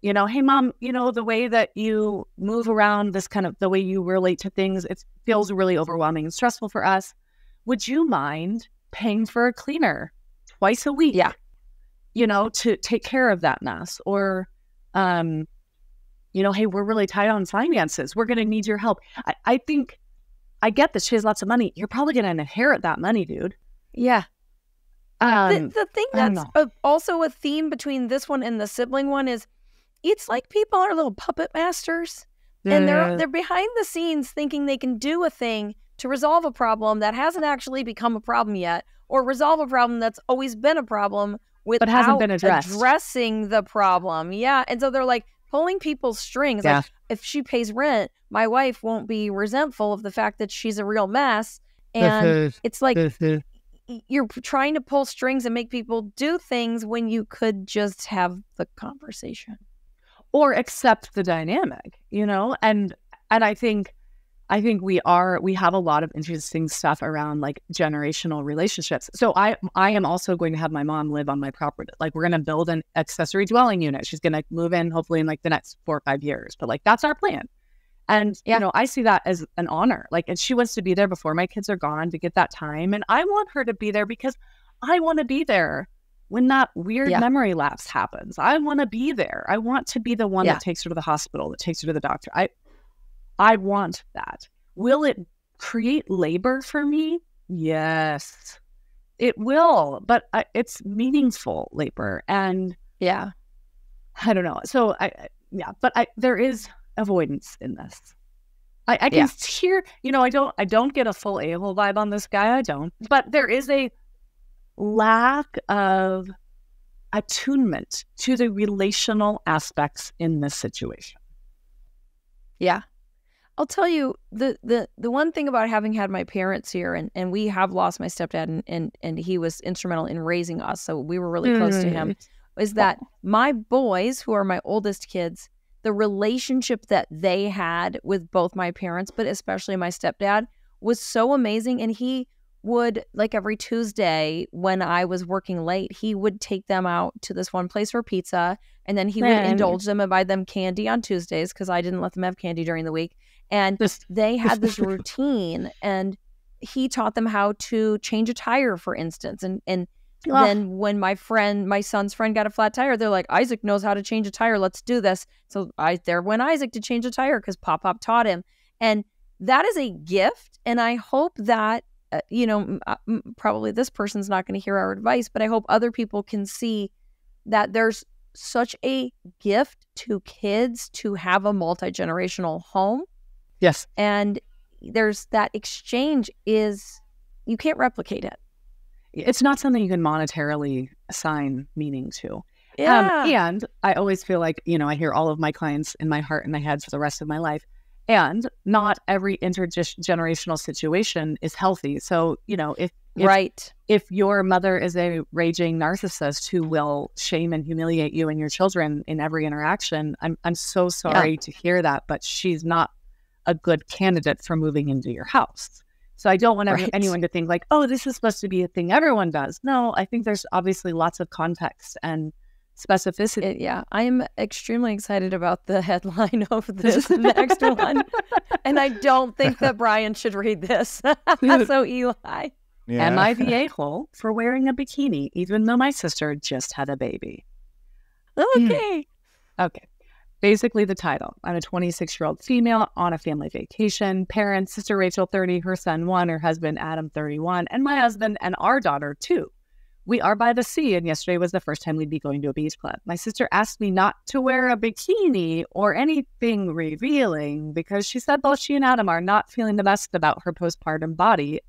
Hey, mom, the way that you move around, this kind of the way you relate to things, it feels really overwhelming and stressful for us. Would you mind paying for a cleaner twice a week? Yeah. To take care of that mess? Or, hey, we're really tight on finances. We're going to need your help. I think I get that she has lots of money. You're probably going to inherit that money, dude. Yeah. The thing that's also a theme between this one and the sibling one is it's like people are little puppet masters, and they're behind the scenes thinking they can do a thing to resolve a problem that hasn't actually become a problem yet, or resolve a problem that's always been a problem without but hasn't been addressing the problem. Yeah. And so they're like pulling people's strings. Yeah. Like, if she pays rent, my wife won't be resentful of the fact that she's a real mess. And it's like you're trying to pull strings and make people do things when you could just have the conversation. Or accept the dynamic, and I think we have a lot of interesting stuff around like generational relationships. So I am also going to have my mom live on my property. Like, we're going to build an accessory dwelling unit. She's going to move in hopefully in like the next 4 or 5 years, but like that's our plan. And I see that as an honor. Like, and she wants to be there before my kids are gone to get that time, and I want her to be there because I want to be there when that weird memory lapse happens. I want to be there. I want to be the one that takes her to the hospital, that takes her to the doctor. I want that. Will it create labor for me? Yes, it will. But it's meaningful labor. And I don't know. So there is avoidance in this. I can hear, I don't get a full a-hole vibe on this guy. I don't. But there is a lack of attunement to the relational aspects in this situation. Yeah. I'll tell you, the one thing about having had my parents here, and we have lost my stepdad, and he was instrumental in raising us, so we were really close to him, is that my boys, who are my oldest kids, the relationship that they had with both my parents, but especially my stepdad, was so amazing. And he would, like every Tuesday when I was working late, he would take them out to this one place for pizza, and then he would indulge them and buy them candy on Tuesdays because I didn't let them have candy during the week. And they had this routine, and he taught them how to change a tire, for instance. And then when my son's friend got a flat tire, they're like, Isaac knows how to change a tire. Let's do this. So there went Isaac to change a tire because Pop taught him. And that is a gift. And I hope that, probably this person's not going to hear our advice, but I hope other people can see that there's such a gift to kids to have a multi-generational home. Yes. And there's that exchange you can't replicate it. It's not something you can monetarily assign meaning to. Yeah. And I always feel like, I hear all of my clients in my heart and my head for the rest of my life. And not every intergenerational situation is healthy. So, if your mother is a raging narcissist who will shame and humiliate you and your children in every interaction, I'm so sorry to hear that, but she's not a good candidate for moving into your house. So I don't want anyone to think like, oh, this is supposed to be a thing everyone does. No, I think there's obviously lots of context and specificity. I am extremely excited about the headline of this next one. And I don't think that Brian should read this. So Eli. Yeah. Am I the a-hole for wearing a bikini even though my sister just had a baby? Okay. Okay. Basically the title. I'm a 26-year-old female on a family vacation. Parents, sister Rachel, 30, her son, 1, her husband, Adam, 31, and my husband and our daughter, 2. We are by the sea, and yesterday was the first time we'd be going to a beach club. My sister asked me not to wear a bikini or anything revealing because she said both she and Adam are not feeling the best about her postpartum body,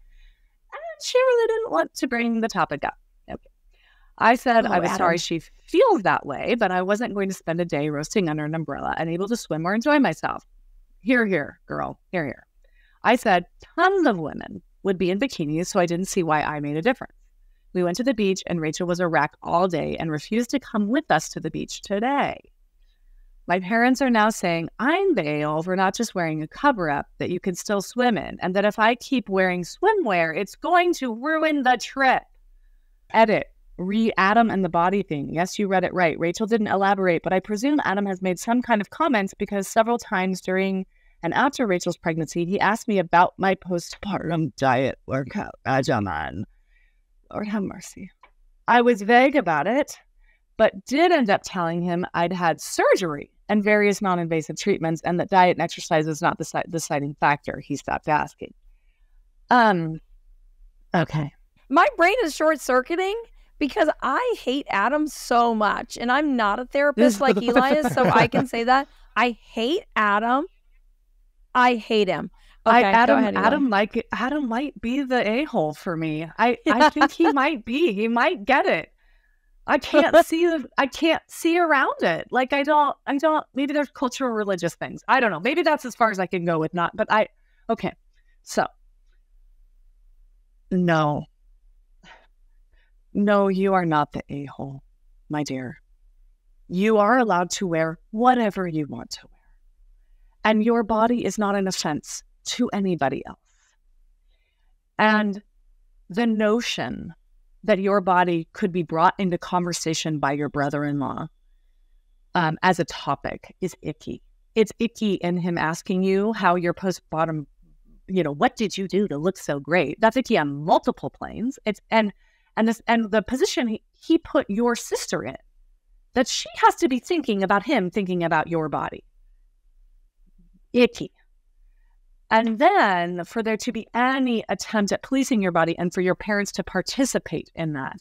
and she really didn't want to bring the topic up. Okay. I said I was sorry she feels that way, but I wasn't going to spend a day roasting under an umbrella, unable to swim or enjoy myself. Here, girl. Here. I said tons of women would be in bikinis, so I didn't see why I made a difference. We went to the beach, and Rachel was a wreck all day and refused to come with us to the beach today. My parents are now saying I'm the a-hole for not just wearing a cover-up that you can still swim in, and that if I keep wearing swimwear, it's going to ruin the trip. Edit. Read Adam and the body thing. Yes, you read it right. Rachel didn't elaborate, but I presume Adam has made some kind of comment because several times during and after Rachel's pregnancy, he asked me about my postpartum diet workout regimen. Lord have mercy. I was vague about it, but did end up telling him I'd had surgery and various non-invasive treatments, and that diet and exercise is not the deciding factor. He stopped asking. Okay. My brain is short-circuiting because I hate Adam so much, and I'm not a therapist like Eli is, so I can say that. I hate Adam. I hate him. Okay, Adam might be the a-hole for me. I think he might be. He might get it. I can't see around it. Like I don't maybe there's cultural religious things. I don't know. Maybe that's as far as I can go with not, but okay. So no, you are not the a-hole, my dear. You are allowed to wear whatever you want to wear. And your body is not an offense to anybody else. And the notion that your body could be brought into conversation by your brother-in-law as a topic is icky. It's icky in him asking you how your postpartum, what did you do to look so great? That's icky on multiple planes. And the position he put your sister in, that she has to be thinking about him, thinking about your body. Icky. And then for there to be any attempt at policing your body and for your parents to participate in that,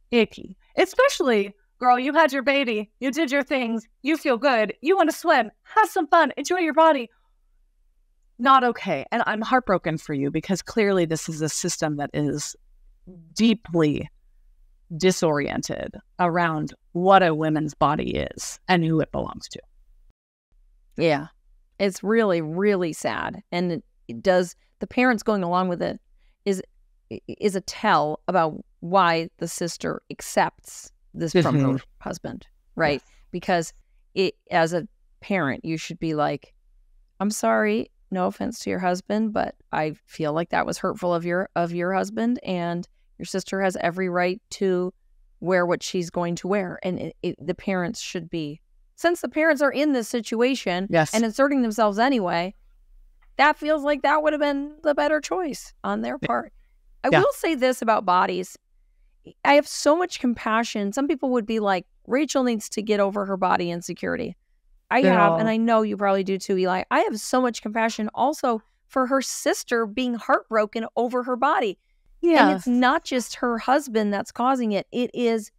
icky. Especially, girl, you had your baby, you did your things, you feel good, you want to swim, have some fun, enjoy your body. Not okay. And I'm heartbroken for you because clearly this is a system that is deeply disoriented around what a woman's body is and who it belongs to. Yeah. It's really, really sad. And it does, the parents going along with it is a tell about why the sister accepts this from her husband, right? Yes. Because as a parent, you should be like, I'm sorry, no offense to your husband, but I feel like that was hurtful of your husband, and your sister has every right to wear what she's going to wear. And the parents should be, since the parents are in this situation and inserting themselves anyway, that feels like that would have been the better choice on their part. I will say this about bodies. I have so much compassion. Some people would be like, Rachel needs to get over her body insecurity. I have, and I know you probably do too, Eli. I have so much compassion also for her sister being heartbroken over her body. Yeah. And it's not just her husband that's causing it. It is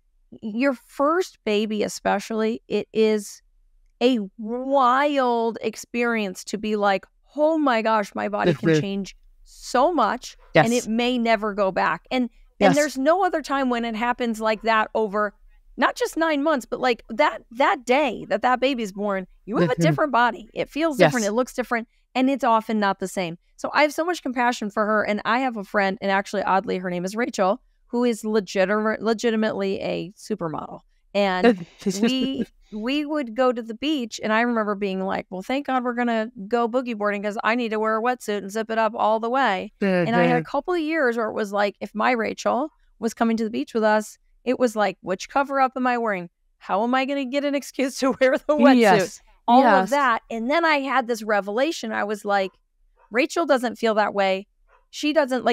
your first baby especially. It is a wild experience to be like, oh my gosh, my body can change so much and it may never go back. And there's no other time when it happens like that over not just 9 months, but like that day that baby's born, you have a different body. It feels different. It looks different. And it's often not the same. So I have so much compassion for her. And I have a friend, and actually, oddly, her name is Rachel, who is legitimately a supermodel. And we would go to the beach, and I remember being like, well, thank God we're going to go boogie boarding because I need to wear a wetsuit and zip it up all the way. And I had a couple of years where it was like, if my Rachel was coming to the beach with us, it was like, which cover up am I wearing? How am I going to get an excuse to wear the wetsuit? All of that. And then I had this revelation. I was like, Rachel doesn't feel that way. She doesn't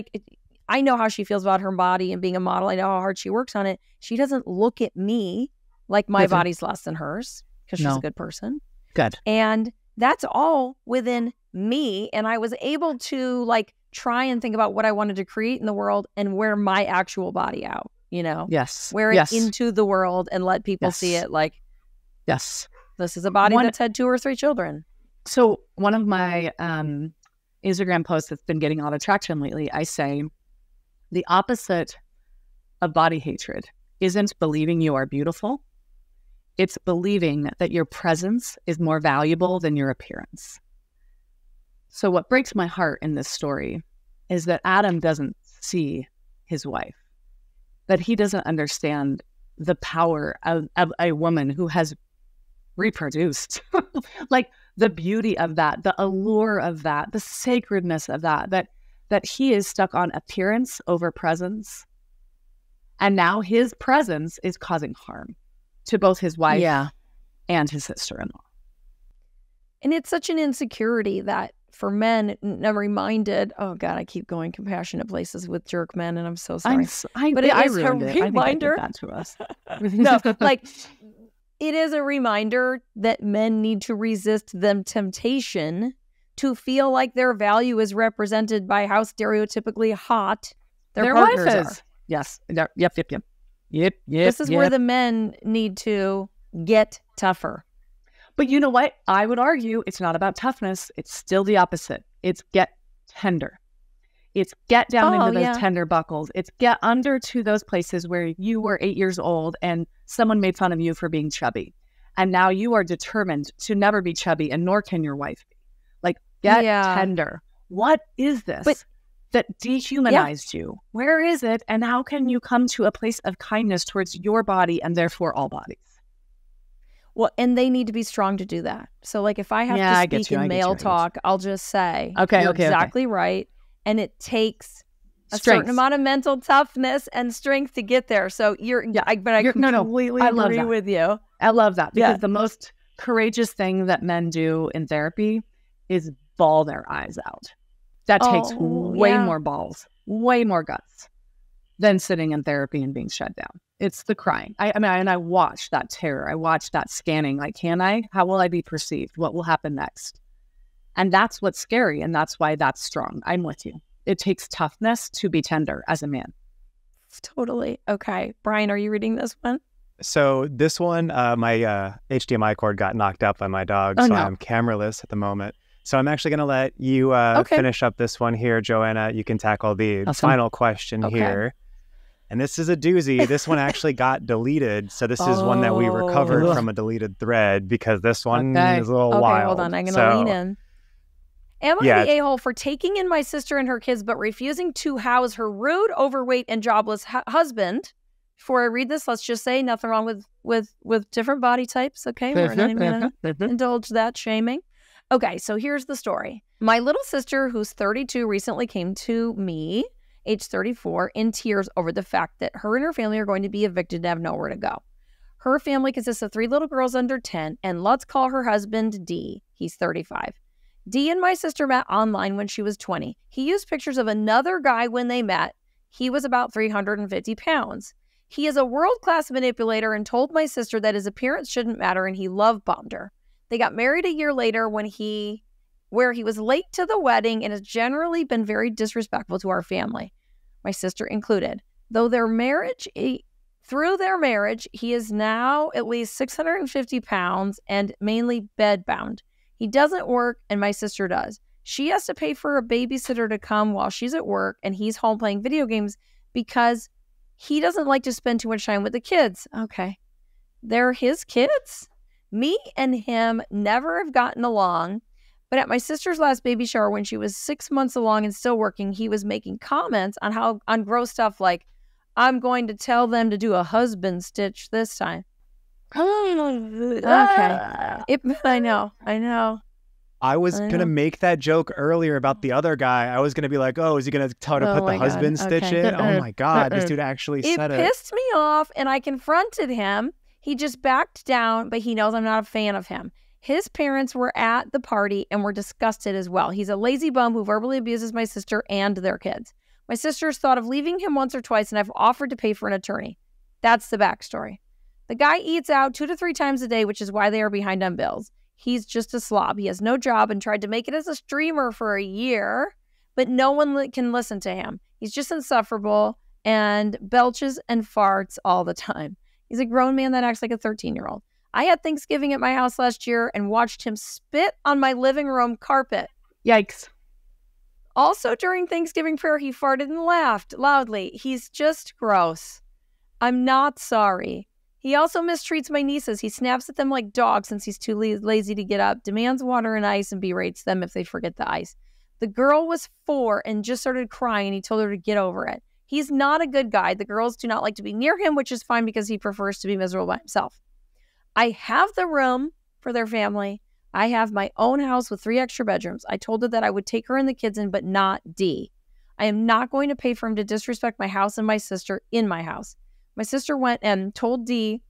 I know how she feels about her body and being a model. I know how hard she works on it. She doesn't look at me like my body's less than hers because she's a good person. Good. And that's all within me. And I was able to try and think about what I wanted to create in the world and wear my actual body out, wear it into the world and let people see it this is a body that's had 2 or 3 children. So one of my Instagram posts that's been getting a lot of traction lately, I say, the opposite of body hatred isn't believing you are beautiful. It's believing that your presence is more valuable than your appearance. So what breaks my heart in this story is that Adam doesn't see his wife, that he doesn't understand the power of a woman who has reproduced. Like the beauty of that, the allure of that, the sacredness of that he is stuck on appearance over presence. And now his presence is causing harm to both his wife and his sister-in-law. And it's such an insecurity that for men, I'm reminded, oh God, I keep going compassionate places with jerk men, and I'm so sorry. But it is a reminder. I think I did that to us. No, like it is a reminder that men need to resist the temptation to feel like their value is represented by how stereotypically hot their partners wife are. is. Yes. Yep. This is where the men need to get tougher. But you know what? I would argue it's not about toughness. It's still the opposite. It's get tender. It's get down into those tender buckles. It's get under to those places where you were 8 years old and someone made fun of you for being chubby. And now you are determined to never be chubby, and nor can your wife be. Like, get tender. What is this that dehumanized you? Where is it? And how can you come to a place of kindness towards your body and therefore all bodies? Well, and they need to be strong to do that. So, like, if I have to speak in male talk, I'll just say, you're exactly right. And it takes a certain amount of mental toughness and strength to get there. So I completely agree with you. I love that because the most courageous thing that men do in therapy is bawl their eyes out. That takes way more balls, way more guts than sitting in therapy and being shut down. It's the crying. I watched that terror. I watched that scanning. Like, can I? How will I be perceived? What will happen next? And that's what's scary. And that's why that's strong. I'm with you. It takes toughness to be tender as a man. Totally. Okay. Brian, are you reading this one? So this one, my HDMI cord got knocked out by my dog. I'm cameraless at the moment. So I'm actually going to let you finish up this one here, Joanna. You can tackle the final question here. And this is a doozy. This one actually got deleted. So this is one that we recovered from a deleted thread because this one is a little wild. Hold on. I'm going to lean in. Am I the a-hole for taking in my sister and her kids but refusing to house her rude, overweight, and jobless husband? Before I read this, let's just say nothing wrong with different body types, okay? We're not even going to indulge that shaming. Okay, so here's the story. My little sister, who's 32, recently came to me, age 34, in tears over the fact that her and her family are going to be evicted and have nowhere to go. Her family consists of 3 little girls under 10, and let's call her husband D. He's 35. D and my sister met online when she was 20. He used pictures of another guy when they met. He was about 350 pounds. He is a world-class manipulator and told my sister that his appearance shouldn't matter, and he love-bombed her. They got married a year later where he was late to the wedding and has generally been very disrespectful to our family, my sister included. Through their marriage, he is now at least 650 pounds and mainly bedbound. He doesn't work, and my sister does. She has to pay for a babysitter to come while she's at work, and he's home playing video games because he doesn't like to spend too much time with the kids. Okay. They're his kids? Me and him never have gotten along, but at my sister's last baby shower when she was 6 months along and still working, he was making comments on gross stuff like, I'm going to tell them to do a husband stitch this time. Okay. I know. I was going to make that joke earlier about the other guy. I was going to be like, is he going to tell her to put the husband stitch in? Oh my God, this dude actually said it. It pissed me off and I confronted him. He just backed down, but he knows I'm not a fan of him. His parents were at the party and were disgusted as well. He's a lazy bum who verbally abuses my sister and their kids. My sister's thought of leaving him once or twice, and I've offered to pay for an attorney. That's the backstory. The guy eats out 2 to 3 times a day, which is why they are behind on bills. He's just a slob. He has no job and tried to make it as a streamer for a year, but no one can listen to him. He's just insufferable and belches and farts all the time. He's a grown man that acts like a 13-year-old. I had Thanksgiving at my house last year and watched him spit on my living room carpet. Yikes. Also, during Thanksgiving prayer, he farted and laughed loudly. He's just gross. I'm not sorry. He also mistreats my nieces. He snaps at them like dogs since he's too lazy to get up, demands water and ice, and berates them if they forget the ice. The girl was 4 and just started crying, and he told her to get over it. He's not a good guy. The girls do not like to be near him, which is fine because he prefers to be miserable by himself. I have the room for their family. I have my own house with 3 extra bedrooms. I told her that I would take her and the kids in, but not D. I am not going to pay for him to disrespect my house and my sister in my house. My sister went and told D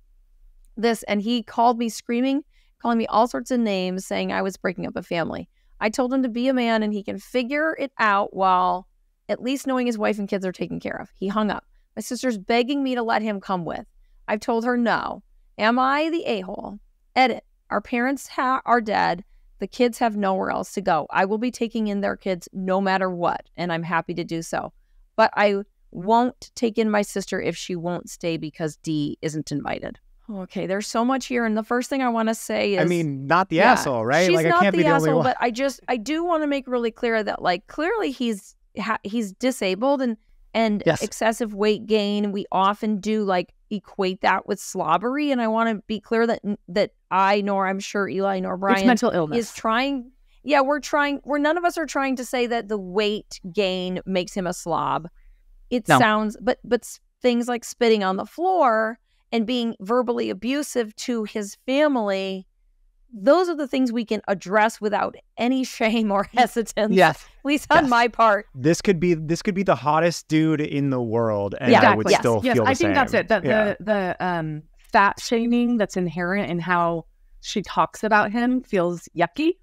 this, and he called me screaming, calling me all sorts of names, saying I was breaking up a family. I told him to be a man and he can figure it out while at least knowing his wife and kids are taken care of. He hung up. My sister's begging me to let him come with. I've told her no. Am I the a-hole? Edit. Our parents are dead. The kids have nowhere else to go. I will be taking in their kids no matter what, and I'm happy to do so. But I won't take in my sister if she won't stay because D isn't invited. Okay, there's so much here, and the first thing I want to say is... I mean, not the asshole, right? She's like, not I can't the be the asshole, only one. but I do want to make really clear that, like, clearly he's disabled and Yes. excessive weight gain. We often do, like, equate that with slobbery, and I want to be clear that I, nor I'm sure Eli, nor Brian... It's mental illness. ...is trying... Yeah, we're none of us are trying to say that the weight gain makes him a slob. It sounds... But things like spitting on the floor and being verbally abusive to his family, those are the things we can address without any shame or hesitance. Yes. At least on my part. This could be the hottest dude in the world, and Yeah, I would still feel the I same. think that's it. The fat shaming that's inherent in how she talks about him feels yucky.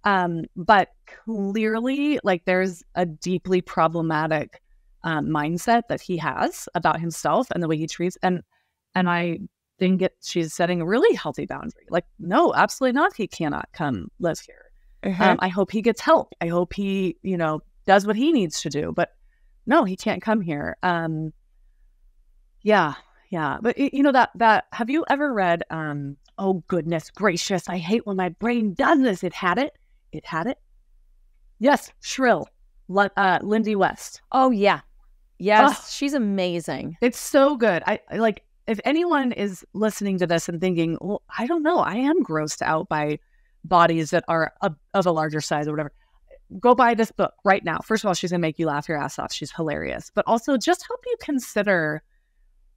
But clearly, like, there's a deeply problematic mindset that he has about himself and the way he treats. And I think she's setting a really healthy boundary. Like, no, absolutely not. He cannot come live here. I hope he gets help. I hope he, does what he needs to do. But no, he can't come here. Yeah. But that have you ever read? Oh goodness gracious! I hate when my brain does this. It had it. Yes, Shrill, Lindy West. Oh yeah, yes, she's amazing. It's so good. I like. If anyone is listening to this and thinking, well, I don't know, I am grossed out by bodies that are of a larger size or whatever, go buy this book right now. First of all, she's going to make you laugh your ass off. She's hilarious. But also just help you consider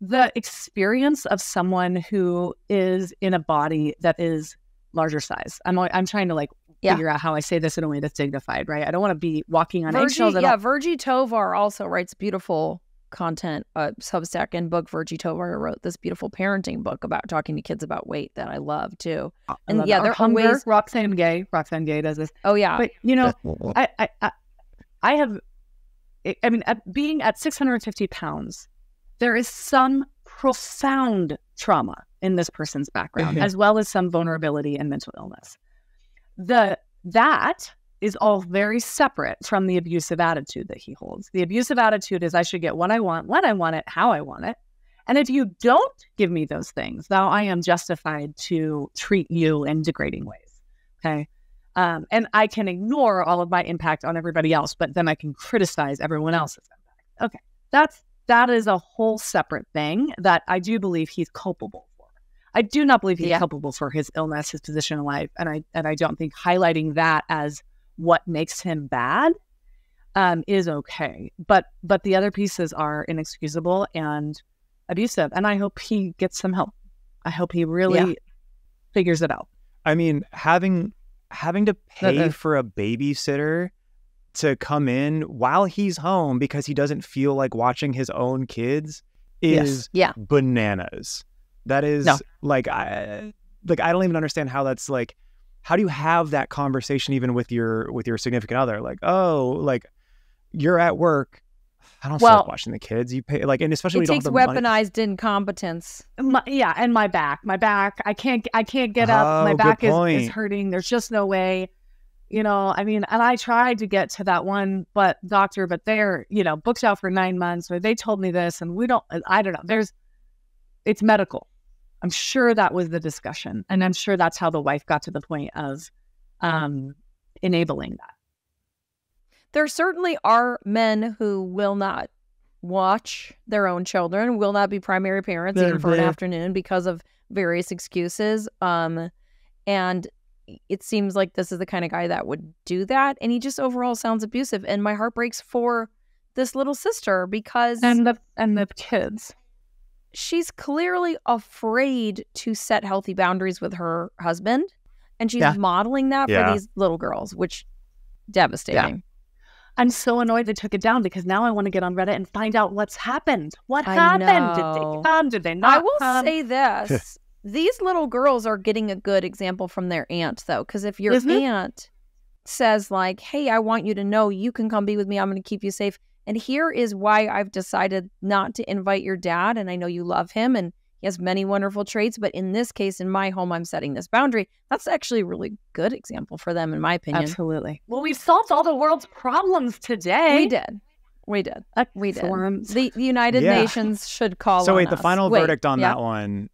the experience of someone who is in a body that is larger size. I'm trying to figure out how I say this in a way that's dignified, right? I don't want to be walking on eggshells at all. Virgie Tovar also writes beautiful content, Substack and book. Virgie Tovar wrote this beautiful parenting book about talking to kids about weight that I love too. And there are ways. Roxane Gay does this. Oh yeah, but I have. I mean, being at 650 pounds, there is some profound trauma in this person's background, as well as some vulnerability and mental illness. That is all very separate from the abusive attitude that he holds. The abusive attitude is I should get what I want, when I want it, how I want it. And if you don't give me those things, now I am justified to treat you in degrading ways. Okay. And I can ignore all of my impact on everybody else, but then I can criticize everyone else's impact. Okay. That is a whole separate thing that I do believe he's culpable for. I do not believe he's culpable for his illness, his position in life. And I don't think highlighting that as what makes him bad is okay. But the other pieces are inexcusable and abusive. And I hope he gets some help. I hope he really figures it out. I mean, having to pay for a babysitter to come in while he's home because he doesn't feel like watching his own kids is bananas. That is I don't even understand how that's like. How do you have that conversation even with your significant other? Like, oh, like you're at work. I don't feel like watching the kids. You pay and especially it when takes you don't have the weaponized incompetence. And my back. I can't get up. My back is hurting. There's just no way. I mean, and I tried to get to that one doctor, but they're booked out for 9 months, or they told me this, and I don't know. It's medical. I'm sure that was the discussion. And I'm sure that's how the wife got to the point of enabling that. There certainly are men who will not watch their own children, will not be primary parents even for an afternoon because of various excuses. And it seems like this is the kind of guy that would do that. And he just overall sounds abusive. And my heart breaks for this little sister because... And the kids. She's clearly afraid to set healthy boundaries with her husband. And she's modeling that for these little girls, which devastating. Yeah. I'm so annoyed they took it down because now I want to get on Reddit and find out what's happened. What happened? Did they come? Did they not I will say this. These little girls are getting a good example from their aunt, though, because if your aunt says, like, hey, I want you to know you can come be with me. I'm going to keep you safe. And here is why I've decided not to invite your dad. And I know you love him and he has many wonderful traits. But in this case, in my home, I'm setting this boundary. That's actually a really good example for them, in my opinion. Absolutely. Well, we've solved all the world's problems today. We did. The United Nations should call So on wait, us. the final verdict on that one.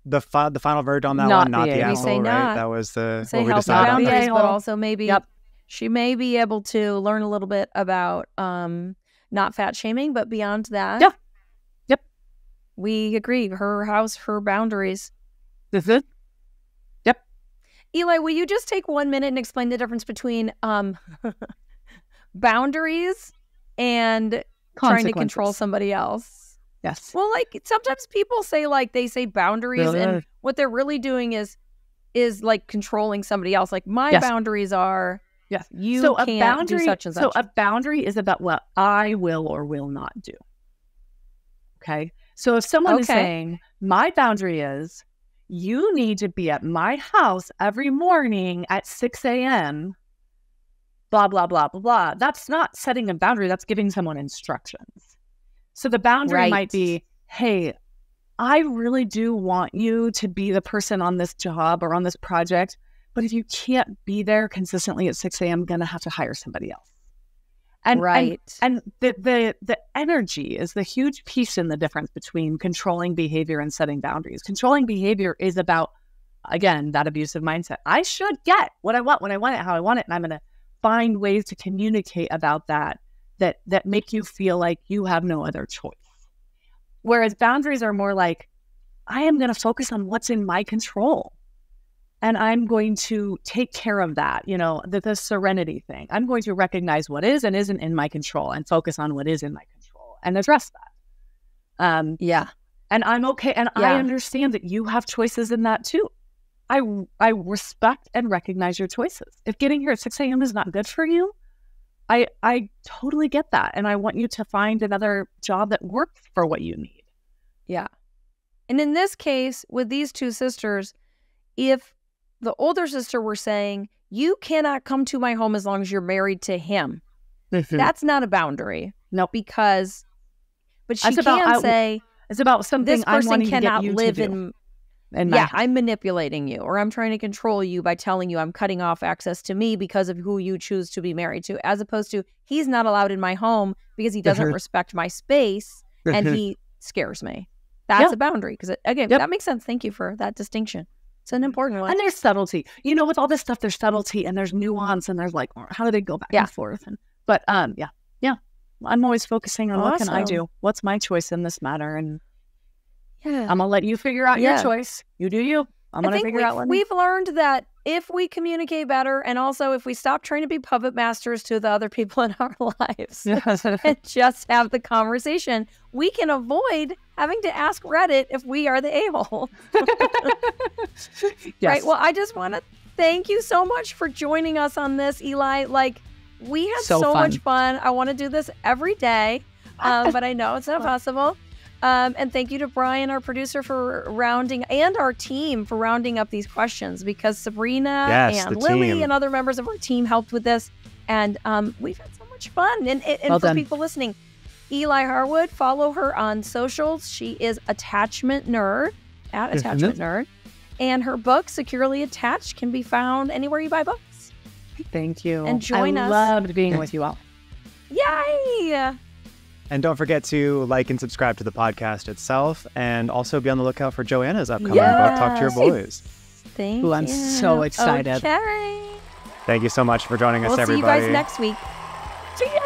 The final verdict on that one, not the asshole, right? Not. That was the say what we healthy decided on. boundaries, but also maybe she may be able to learn a little bit about not fat shaming, but beyond that, we agree. Her house, her boundaries. Yep. Eli, will you just take 1 minute and explain the difference between boundaries and trying to control somebody else? Yes. Well, like sometimes people say they say boundaries and what they're really doing is like controlling somebody else. Like my boundaries are you can't do such and such. So a boundary is about what I will or will not do. Okay. So if someone is saying my boundary is you need to be at my house every morning at 6 a.m., blah, blah, blah, blah, blah. That's not setting a boundary. That's giving someone instructions. So the boundary might be, hey, I really do want you to be the person on this job or on this project, but if you can't be there consistently at 6 a.m., I'm going to have to hire somebody else. And the energy is the huge piece in the difference between controlling behavior and setting boundaries. Controlling behavior is about, again, that abusive mindset. I should get what I want when I want it, how I want it, and I'm going to find ways to communicate about that make you feel like you have no other choice. Whereas boundaries are more like, I am going to focus on what's in my control. And I'm going to take care of that, the serenity thing. I'm going to recognize what is and isn't in my control and focus on what is in my control and address that. And I'm okay. And I understand that you have choices in that too. I respect and recognize your choices. If getting here at 6 a.m. is not good for you, I totally get that. And I want you to find another job that works for what you need. Yeah. And in this case, with these two sisters, if the older sister were saying, you cannot come to my home as long as you're married to him, that's not a boundary. No. But she can say, it's about something this person cannot live in my house. I'm manipulating you, or I'm trying to control you by telling you I'm cutting off access to me because of who you choose to be married to, as opposed to he's not allowed in my home because he doesn't respect my space and he scares me. That's a boundary. Because again, that makes sense. Thank you for that distinction. It's an important one. And there's subtlety. With all this stuff, there's subtlety and there's nuance and there's like, how do they go back and forth? But I'm always focusing on what can I do? What's my choice in this matter? And I'm going to let you figure out your choice. You do you. I'm going to figure out what we've learned that if we communicate better and also if we stop trying to be puppet masters to the other people in our lives and just have the conversation, we can avoid having to ask Reddit if we are the a-hole. Right. Well, I just want to thank you so much for joining us on this, Eli. We had so much fun. I want to do this every day, but I know it's not possible. And thank you to Brian, our producer, for rounding, and our team for rounding up these questions, because Sabrina and Lily and other members of our team helped with this. And we've had so much fun. And for people listening, Eli Harwood, follow her on socials. She is AttachmentNerd, at AttachmentNerd. And her book, Securely Attached, can be found anywhere you buy books. Thank you. And join us. I loved being with you all. Yay! And don't forget to like and subscribe to the podcast itself, and also be on the lookout for Joanna's upcoming book, Talk to Your Boys. Thank you. I'm so excited. Okay. Thank you so much for joining us, everybody. We'll see you guys next week. See ya!